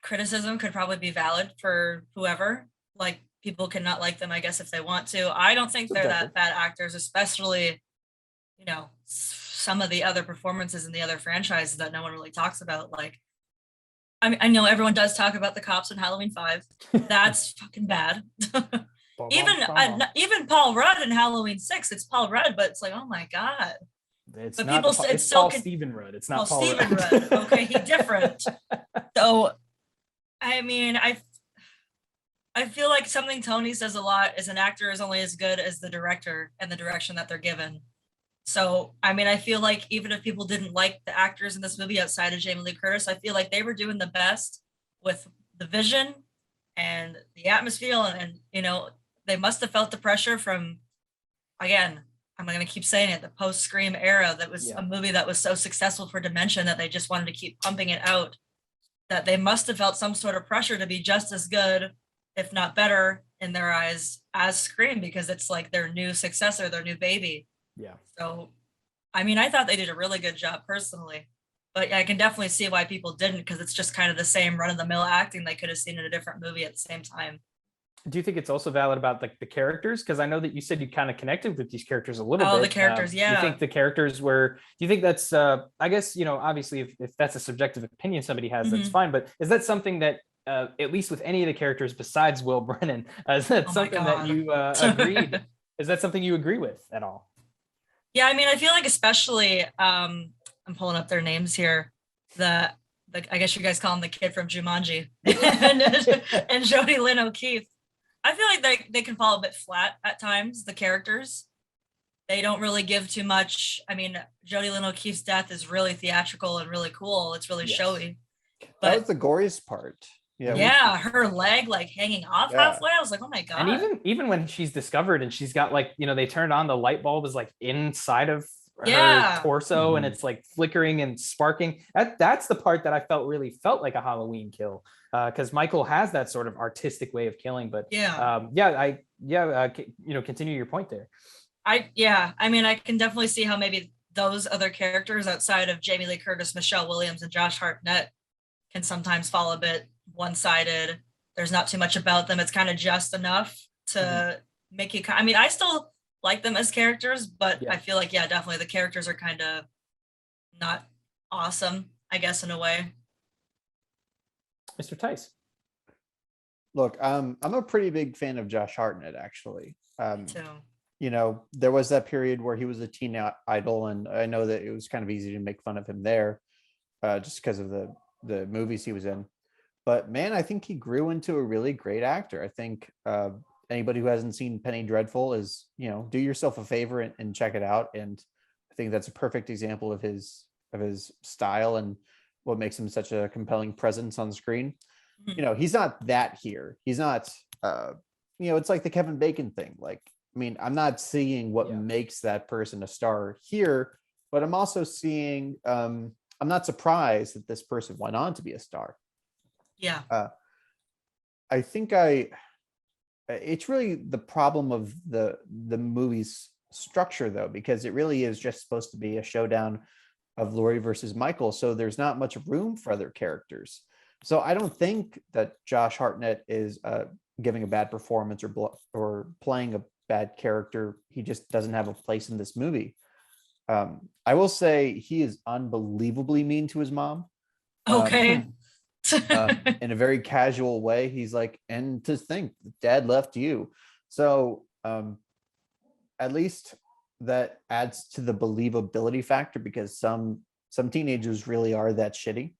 criticism could probably be valid for whoever. Like, people cannot like them, I guess, if they want to. I don't think they're that bad actors, especially, some of the other performances in the other franchises that no one really talks about. Like, I mean, I know everyone does talk about the cops in Halloween 5. That's fucking bad. Even Paul Rudd in Halloween 6, it's Paul Rudd, but it's like, oh my God. It's but not people, it's Paul Stephen Rudd. It's not Paul Stephen Rudd. Okay, he's different. So, I mean, I feel like something Tony says a lot is an actor is only as good as the director and the direction that they're given. So, I mean, I feel like even if people didn't like the actors in this movie outside of Jamie Lee Curtis, I feel like they were doing the best with the vision and the atmosphere. And they must have felt the pressure from, again, I'm going to keep saying it, the post-Scream era. That was a movie that was so successful for Dimension that they just wanted to keep pumping it out, that they must have felt some sort of pressure to be just as good, if not better, in their eyes as Scream, because it's like their new successor, their new baby. Yeah. So, I mean, I thought they did a really good job personally, but I can definitely see why people didn't, because it's just kind of the same run-of-the-mill acting they could have seen in a different movie at the same time. Do you think it's also valid about like the characters? Because I know that you said you kind of connected with these characters a little bit. Oh, the characters, yeah. You think the characters were? Do you think that's? I guess obviously, if that's a subjective opinion somebody has, that's fine. But is that something that, at least with any of the characters besides Will Brennan, is that something that you agreed? Is that something you agree with at all? Yeah, I mean, I feel like especially, I'm pulling up their names here. I guess you guys call him the kid from Jumanji, and Jodie Lynn O'Keefe. I feel like they can fall a bit flat at times. The characters, they don't really give too much. I mean, Jodie Lynn O'Keefe's death is really theatrical and really cool. It's really showy. But that was the goriest part. Yeah, her leg like hanging off halfway. I was like, oh my god. And even when she's discovered and she's got like, they turned on the light bulb is like inside of her torso and it's like flickering and sparking. That's the part that I felt like a Halloween kill, because Michael has that sort of artistic way of killing. But continue your point there. I mean, I can definitely see how maybe those other characters outside of Jamie Lee Curtis, Michelle Williams, and Josh Hartnett can sometimes fall a bit one-sided. There's not too much about them. It's kind of just enough to make you. I mean, I still like them as characters, but I feel like definitely the characters are kind of not awesome, I guess, in a way. Mr. Tice. Look, I'm a pretty big fan of Josh Hartnett, actually. Me too. There was that period where he was a teen idol, and I know that it was kind of easy to make fun of him there, just because of the movies he was in. But man, I think he grew into a really great actor. I think anybody who hasn't seen Penny Dreadful is, do yourself a favor and check it out. And I think that's a perfect example of his style and what makes him such a compelling presence on screen. He's not that here. He's not, it's like the Kevin Bacon thing. Like, I mean, I'm not seeing what makes that person a star here, but I'm also seeing, I'm not surprised that this person went on to be a star. Yeah. I think it's really the problem of the movie's structure, though, because it really is just supposed to be a showdown of Laurie versus Michael. So there's not much room for other characters. So I don't think that Josh Hartnett is giving a bad performance or playing a bad character. He just doesn't have a place in this movie. I will say he is unbelievably mean to his mom. Okay. In a very casual way. He's like, and to think dad left you. So at least that adds to the believability factor, because some teenagers really are that shitty.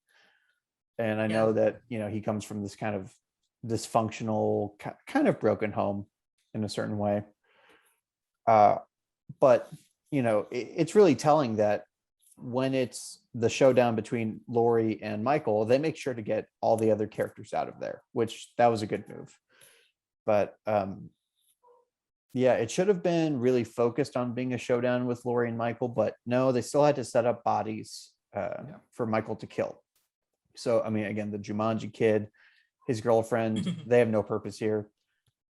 And I know that, he comes from this kind of dysfunctional, kind of broken home in a certain way. But, it's really telling that when it's the showdown between Laurie and Michael, they make sure to get all the other characters out of there, which that was a good move. But it should have been really focused on being a showdown with Laurie and Michael, but no, they still had to set up bodies for Michael to kill. So, I mean, again, the Jumanji kid, his girlfriend, they have no purpose here.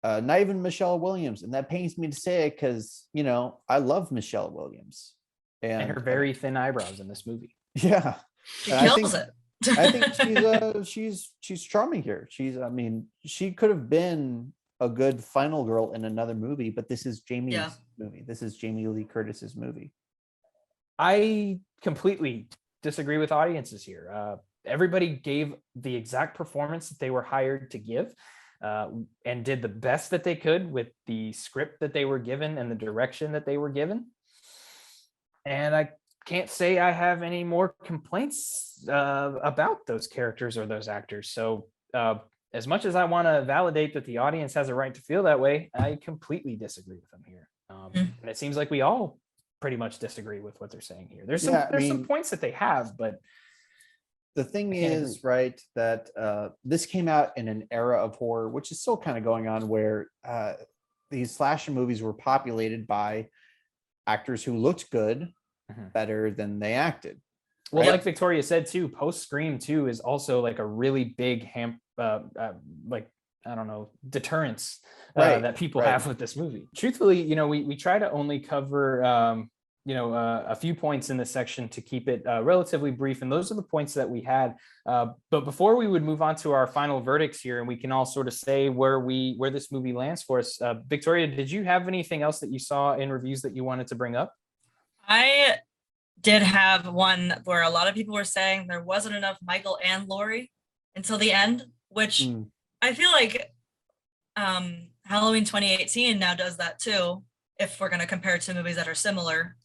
Not even Michelle Williams. And that pains me to say it because, I love Michelle Williams. And her very thin eyebrows in this movie. Yeah. She kills it. I think she's charming here. She could have been a good final girl in another movie, but this is Jamie's movie. This is Jamie Lee Curtis's movie. I completely disagree with audiences here. Everybody gave the exact performance that they were hired to give, and did the best that they could with the script that they were given and the direction that they were given. And I can't say I have any more complaints about those characters or those actors. So as much as I want to validate that the audience has a right to feel that way, I completely disagree with them here. And it seems like we all pretty much disagree with what they're saying here. There's some points that they have, but the thing is, right, that this came out in an era of horror, which is still kind of going on, where these slasher movies were populated by actors who looked good better than they acted. Well, like Victoria said too, post Scream 2 is also like a really big deterrence that people have with this movie. Truthfully, we try to only cover a few points in this section to keep it relatively brief, and those are the points that we had. But before we would move on to our final verdicts here, and we can all sort of say where this movie lands for us. Victoria, did you have anything else that you saw in reviews that you wanted to bring up? I did have one where a lot of people were saying there wasn't enough Michael and Laurie until the end, which I feel like Halloween 2018 now does that too, if we're going to compare two movies that are similar.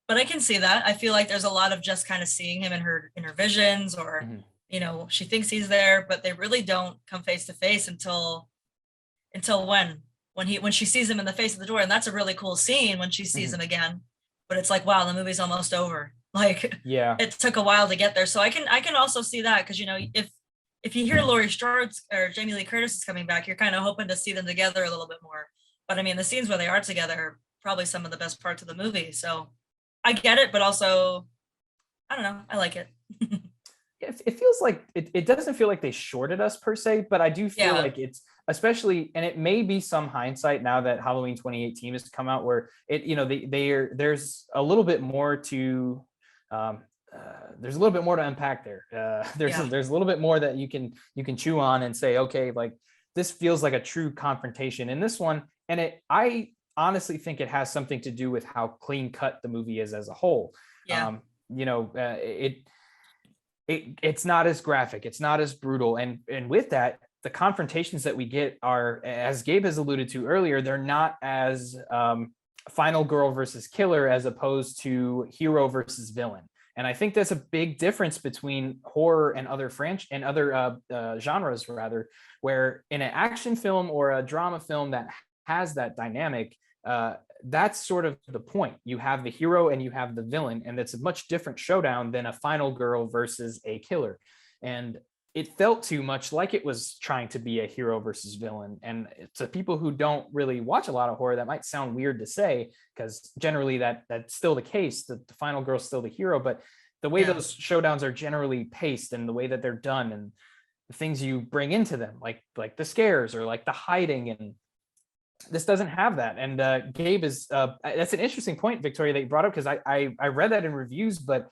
But I can see that. I feel like there's a lot of just kind of seeing him in her visions, or Mhm. she thinks he's there, but they really don't come face to face until when she sees him in the face of the door. And that's a really cool scene when she sees him again. But it's like, wow, the movie's almost over. Like, Yeah. it took a while to get there. So I can also see that, because if you hear Laurie Strode or Jamie Lee Curtis is coming back, you're kind of hoping to see them together a little bit more. But I mean, the scenes where they are together are probably some of the best parts of the movie. So I get it, but also, I don't know, I like it. It feels like it doesn't feel like they shorted us per se, but I do feel Yeah. like it's, especially, and it may be some hindsight now that Halloween 2018 has come out, where there's a little bit more to there's a little bit more to unpack there. There's a little bit more that you can chew on and say, okay, like this feels like a true confrontation in this one. And I honestly think it has something to do with how clean cut the movie is as a whole. Yeah. It's not as graphic, it's not as brutal, and with that, the confrontations that we get are, as Gabe has alluded to earlier, they're not as final girl versus killer as opposed to hero versus villain. And I think that's a big difference between horror and other genres, rather, where in an action film or a drama film that has that dynamic, that's sort of the point. You have the hero and you have the villain, and it's a much different showdown than a final girl versus a killer. And it felt too much like it was trying to be a hero versus villain. And to people who don't really watch a lot of horror, that might sound weird to say, because generally that's still the case. The final girl's still the hero, but the way those showdowns are generally paced and the way that they're done and the things you bring into them, like the scares or like the hiding, and this doesn't have that. And Gabe is that's an interesting point, Victoria, that you brought up, because I read that in reviews, but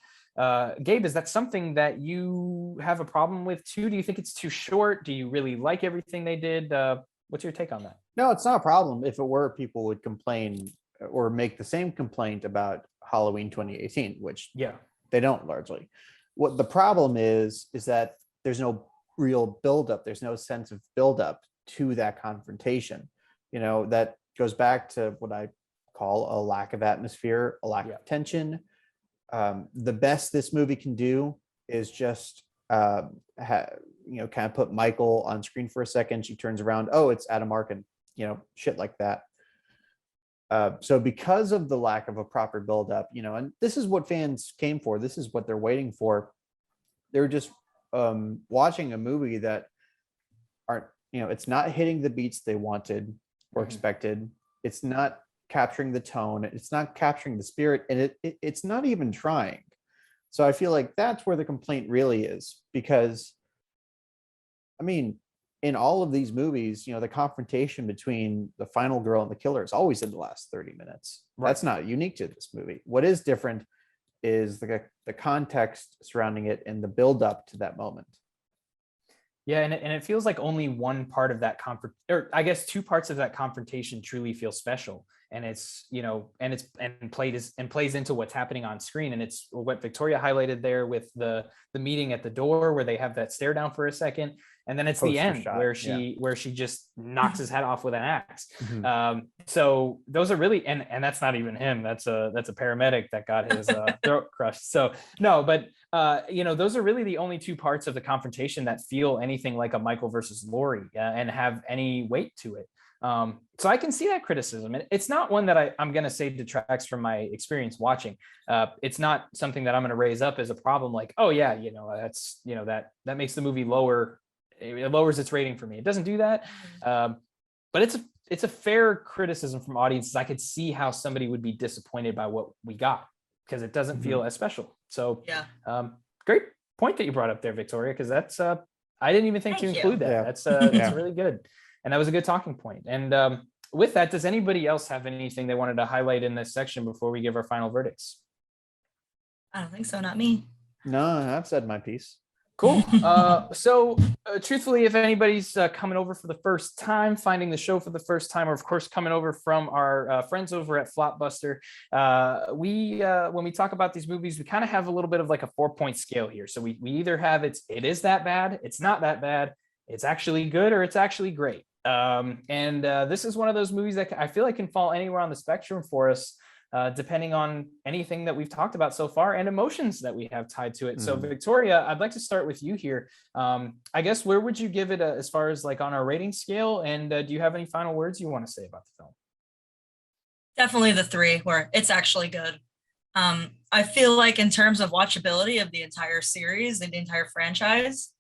Gabe, is that something that you have a problem with too? Do you think it's too short? Do you really like everything they did? What's your take on that? No, it's not a problem. If it were, people would complain or make the same complaint about Halloween 2018, which they don't largely. What the problem is that there's no real buildup. There's no sense of buildup to that confrontation. That goes back to what I call a lack of atmosphere, a lack of tension. The best this movie can do is just kind of put Michael on screen for a second. She turns around, oh, it's Adam Arkin, shit like that. So because of the lack of a proper buildup, and this is what fans came for, this is what they're waiting for. They're just watching a movie that aren't, it's not hitting the beats they wanted or expected. It's not capturing the tone. It's not capturing the spirit, and it's not even trying. So I feel like that's where the complaint really is, because I mean, in all of these movies, the confrontation between the final girl and the killer is always in the last 30 minutes. Right. That's not unique to this movie. What is different is the context surrounding it and the build up to that moment. Yeah, and it feels like only one part of that or I guess two parts of that confrontation truly feel special. And it's, plays into what's happening on screen. And it's what Victoria highlighted there with the meeting at the door, where they have that stare down for a second. And then it's the end shot, where she just knocks his head off with an axe. So those are really, and that's not even him. That's a paramedic that got his throat crushed. So no, but those are really the only two parts of the confrontation that feel anything like a Michael versus Laurie and have any weight to it. So I can see that criticism. It's not one that I'm going to say detracts from my experience watching. It's not something that I'm going to raise up as a problem. Like, oh yeah, that's, that makes the movie lower. It lowers its rating for me. It doesn't do that. But it's a fair criticism from audiences. I could see how somebody would be disappointed by what we got, because it doesn't feel as special. So great point that you brought up there, Victoria, because that's I didn't even think to include that. That's really good. And that was a good talking point. And with that, does anybody else have anything they wanted to highlight in this section before we give our final verdicts? I don't think so. Not me. No, I've said my piece. Cool. So truthfully, if anybody's coming over for the first time, finding the show for the first time, or of course coming over from our friends over at Flopbuster, we when we talk about these movies, we kind of have a little bit of like a 4-point scale here. So we either have it is that bad, it's not that bad, it's actually good, or it's actually great. And this is one of those movies that I feel like can fall anywhere on the spectrum for us. depending on anything that we've talked about so far and emotions that we have tied to it. So Mhm. Victoria, I'd like to start with you here. I guess where would you give it as far as like on our rating scale? And do you have any final words you want to say about the film? Definitely the 3, where it's actually good. I feel like in terms of watchability of the entire series and the entire franchise,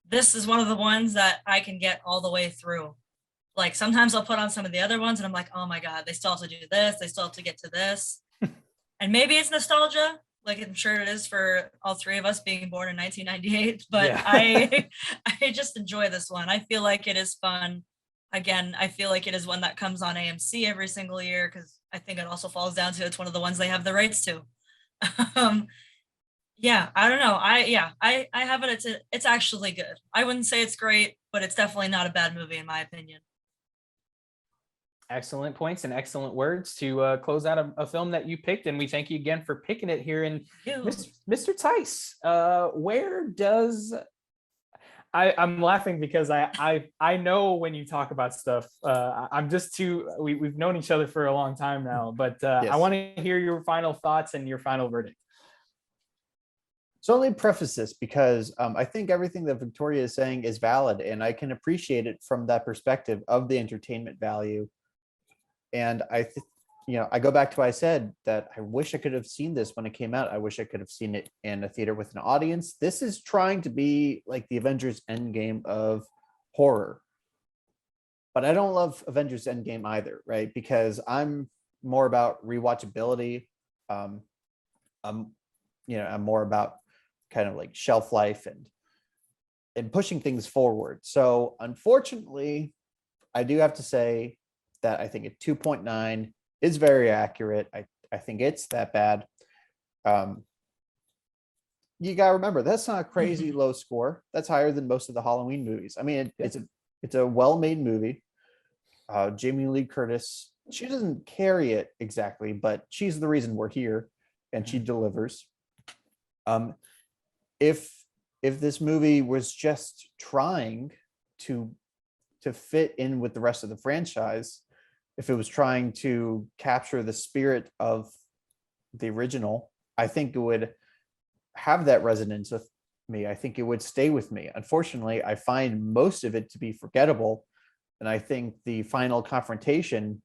this is one of the ones that I can get all the way through. Like sometimes I'll put on some of the other ones and I'm like, oh my God, they still have to do this. They still have to get to this. And maybe it's nostalgia, like I'm sure it is for all 3 of us being born in 1998. But Yeah. I just enjoy this one. I feel like it is fun. Again, I feel like it is one that comes on AMC every single year because I think it also falls down to it's one of the ones they have the rights to. um, yeah, I don't know. I have it. It's actually good. I wouldn't say it's great, but it's definitely not a bad movie in my opinion. Excellent points and excellent words to close out a film that you picked. And we thank you again for picking it here. And Mr. Tice, where does I'm laughing because I know when you talk about stuff, I'm just too, we've known each other for a long time now, but I Yes. want to hear your final thoughts and your final verdict. So let me preface this because I think everything that Victoria is saying is valid, and I can appreciate it from that perspective of the entertainment value. And I go back to what I said, that I wish I could have seen this when it came out. I wish I could have seen it in a theater with an audience. This is trying to be like the Avengers Endgame of horror. But I don't love Avengers Endgame either, right? Because I'm more about rewatchability. I'm more about kind of like shelf life and pushing things forward. So unfortunately, I do have to say that I think a 2.9 is very accurate. I think it's that bad. You gotta remember, that's not a crazy low score. That's higher than most of the Halloween movies. I mean, it's a well-made movie. Jamie Lee Curtis, she doesn't carry it exactly, but she's the reason we're here, and she delivers. If this movie was just trying to fit in with the rest of the franchise, if it was trying to capture the spirit of the original, I think it would have that resonance with me. I think it would stay with me. Unfortunately, I find most of it to be forgettable, and I think the final confrontation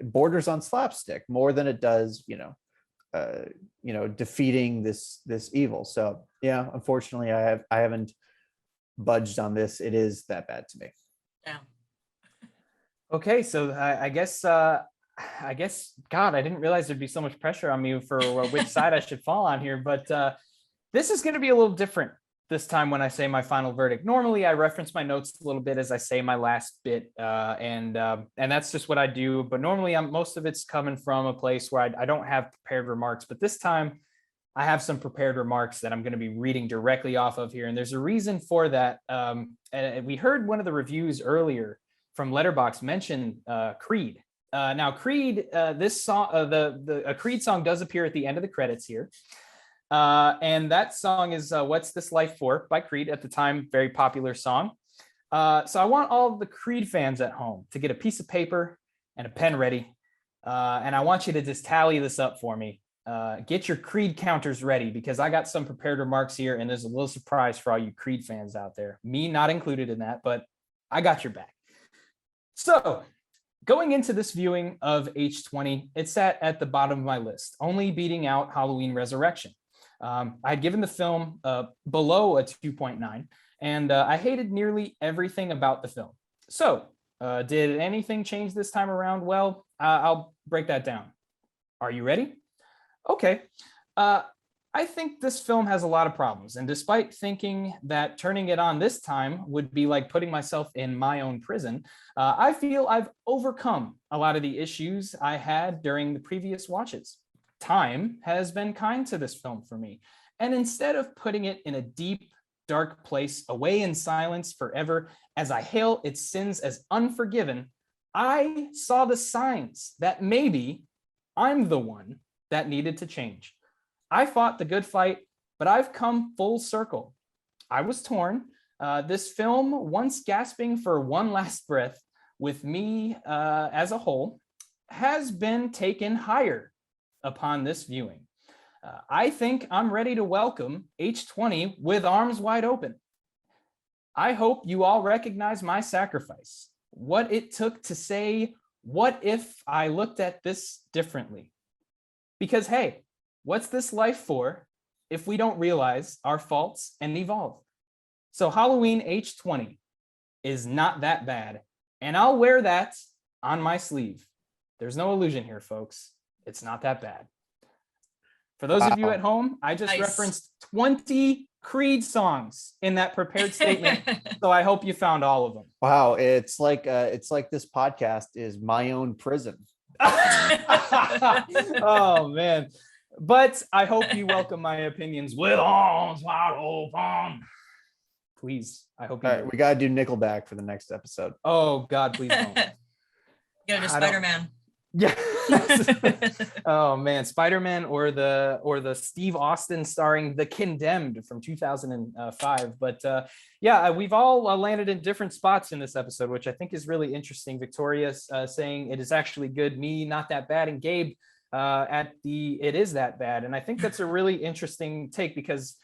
borders on slapstick more than it does, defeating this evil. So yeah, unfortunately, I haven't budged on this. It is that bad to me. Yeah. Okay, so I guess, God, I didn't realize there'd be so much pressure on me for which side I should fall on here, but this is going to be a little different this time when I say my final verdict. Normally, I reference my notes a little bit as I say my last bit, and that's just what I do. But normally, most of it's coming from a place where I don't have prepared remarks, but this time I have some prepared remarks that I'm going to be reading directly off of here, and there's a reason for that. And we heard one of the reviews earlier from Letterboxd mention Creed. Now, Creed, this song, a Creed song does appear at the end of the credits here. And that song is What's This Life For by Creed, at the time, very popular song. So I want all the Creed fans at home to get a piece of paper and a pen ready. And I want you to just tally this up for me. Get your Creed counters ready, because I got some prepared remarks here, and there's a little surprise for all you Creed fans out there. Me not included in that, but I got your back. So going into this viewing of H20, it sat at the bottom of my list, only beating out Halloween Resurrection. I had given the film below a 2.9, and I hated nearly everything about the film. So did anything change this time around? Well, I'll break that down. Are you ready? Okay. I think this film has a lot of problems, and despite thinking that turning it on this time would be like putting myself in my own prison, I feel I've overcome a lot of the issues I had during the previous watches. Time has been kind to this film for me, and instead of putting it in a deep, dark place away in silence forever as I hail its sins as unforgiven, I saw the signs that maybe I'm the one that needed to change. I fought the good fight, but I've come full circle. I was torn. This film, once gasping for one last breath with me as a whole, has been taken higher upon this viewing. I think I'm ready to welcome H20 with arms wide open. I hope you all recognize my sacrifice, what it took to say, what if I looked at this differently? Because, hey, what's this life for if we don't realize our faults and evolve? So Halloween H20 is not that bad, and I'll wear that on my sleeve. There's no illusion here, folks. It's not that bad. For those of you at home, I just referenced 20 Creed songs in that prepared statement, so I hope you found all of them. Wow, it's like this podcast is my own prison. Oh man, but I hope you welcome my opinions with arms wide open. Please, I hope you all right, we gotta do Nickelback for the next episode. Oh God, please don't. You gotta do Spider-Man. Yeah. Oh man, Spider-Man or the Steve Austin starring The Condemned from 2005. But yeah, we've all landed in different spots in this episode, which I think is really interesting. Victoria's saying it is actually good, me not that bad, and Gabe it is that bad. And I think that's a really interesting take, because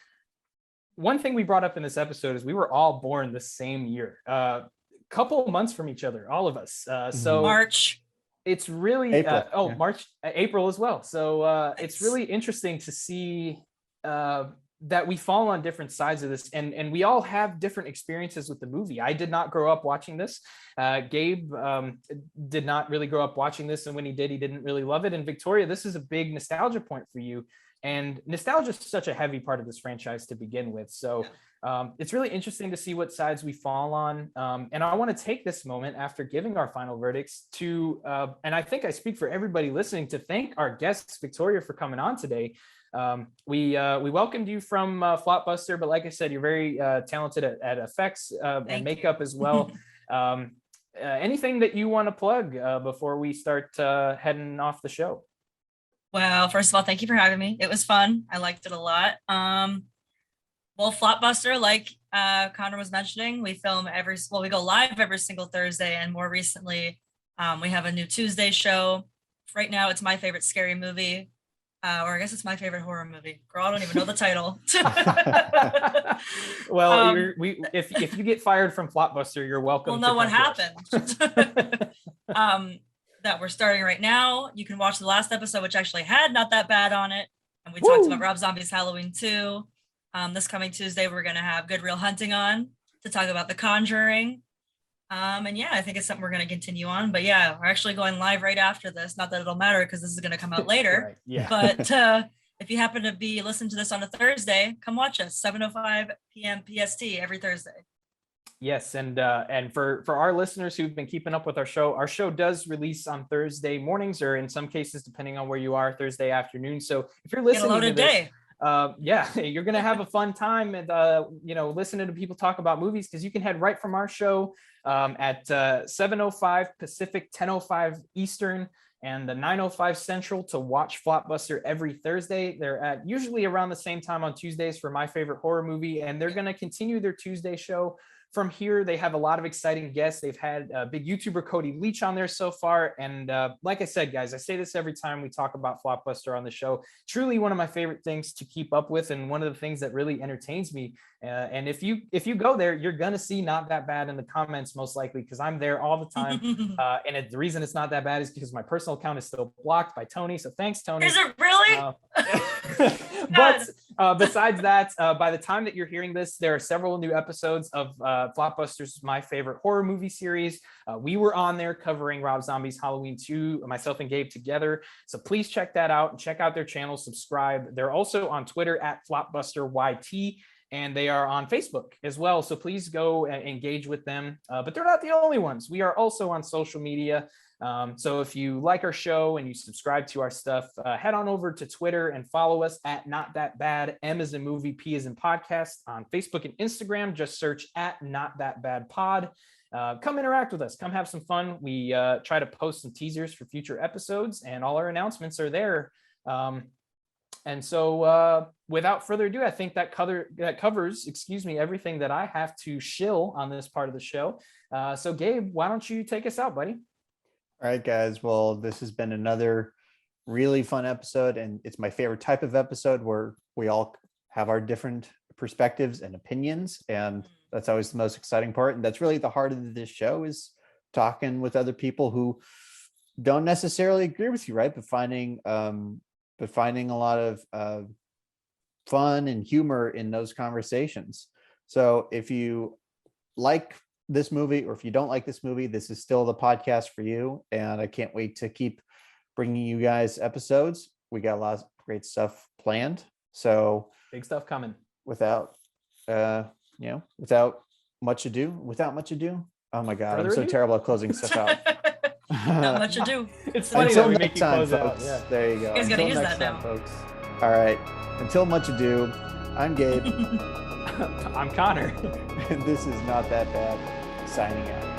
one thing we brought up in this episode is we were all born the same year, couple months from each other, all of us. So March. It's really April, March, April as well. So it's really interesting to see that we fall on different sides of this, and we all have different experiences with the movie. I did not grow up watching this. Gabe did not really grow up watching this, and when he did, he didn't really love it. And Victoria, this is a big nostalgia point for you, and nostalgia is such a heavy part of this franchise to begin with. So it's really interesting to see what sides we fall on. And I want to take this moment after giving our final verdicts to, and I think I speak for everybody listening, to thank our guests, Victoria, for coming on today. We welcomed you from Flopbuster, but like I said, you're very talented at effects and makeup as well. Anything that you want to plug before we start heading off the show? Well, first of all, thank you for having me. It was fun. I liked it a lot. Well, Flopbuster, like Connor was mentioning, we go live every single Thursday, and more recently, we have a new Tuesday show. Right now, it's my favorite scary movie, or I guess it's my favorite horror movie. Girl, I don't even know the title. Well, if you get fired from Flopbuster, you're welcome. We'll know what happened. That we're starting right now. You can watch the last episode, which actually had Not That Bad on it, and we talked about Rob Zombie's Halloween 2. This coming Tuesday, we're going to have Good Real Hunting on to talk about The Conjuring. And yeah, I think it's something we're going to continue on. But yeah, we're actually going live right after this. Not that it'll matter because this is going to come out later. Right, yeah. But if you happen to be listening to this on a Thursday, come watch us, 7:05 p.m. PST every Thursday. Yes, and for our listeners who've been keeping up with our show does release on Thursday mornings, or in some cases, depending on where you are, Thursday afternoon. So if you're listening to this, yeah, you're gonna have a fun time and listening to people talk about movies, because you can head right from our show at 7:05 Pacific, 10:05 Eastern, and the 9:05 Central to watch Flopbuster every Thursday. They're at usually around the same time on Tuesdays for My Favorite Horror Movie, and they're gonna continue their Tuesday show. From here, they have a lot of exciting guests. They've had big YouTuber Cody Leach on there so far. And like I said, guys, I say this every time we talk about Flopbuster on the show. Truly one of my favorite things to keep up with, and one of the things that really entertains me. And if you go there, you're going to see Not That Bad in the comments, most likely, because I'm there all the time. And the reason it's not that bad is because my personal account is still blocked by Tony. So thanks, Tony. Is it really? But besides that, by the time that you're hearing this, there are several new episodes of Flopbuster's My Favorite Horror Movie series. We were on there covering Rob Zombie's Halloween 2, myself and Gabe together. So please check that out and check out their channel, subscribe. They're also on Twitter at FlopbusterYT, and they are on Facebook as well. So please go and engage with them. But they're not the only ones. We are also on social media. So if you like our show and you subscribe to our stuff, head on over to Twitter and follow us at Not That Bad. M as in movie, P as in podcast. On Facebook and Instagram, just search at Not That Bad Pod. Come interact with us. Come have some fun. We try to post some teasers for future episodes, and all our announcements are there. And so without further ado, I think that covers, everything that I have to shill on this part of the show. So Gabe, why don't you take us out, buddy? All right, guys. Well, this has been another really fun episode, and it's my favorite type of episode where we all have our different perspectives and opinions, and that's always the most exciting part. And that's really the heart of this show, is talking with other people who don't necessarily agree with you, right? But finding a lot of fun and humor in those conversations. So if you like this movie, or if you don't like this movie, this is still the podcast for you. And I can't wait to keep bringing you guys episodes. We got a lot of great stuff planned. So Big stuff coming. without much ado. Oh my God, I'm so terrible at closing stuff out. Not much to do. It's funny Until that we make next you time, close out. folks. Yeah. There you go. You guys gotta Until use next that time, now. folks. All right. Until much ado, I'm Gabe, I'm Connor. and this is Not That Bad, signing out.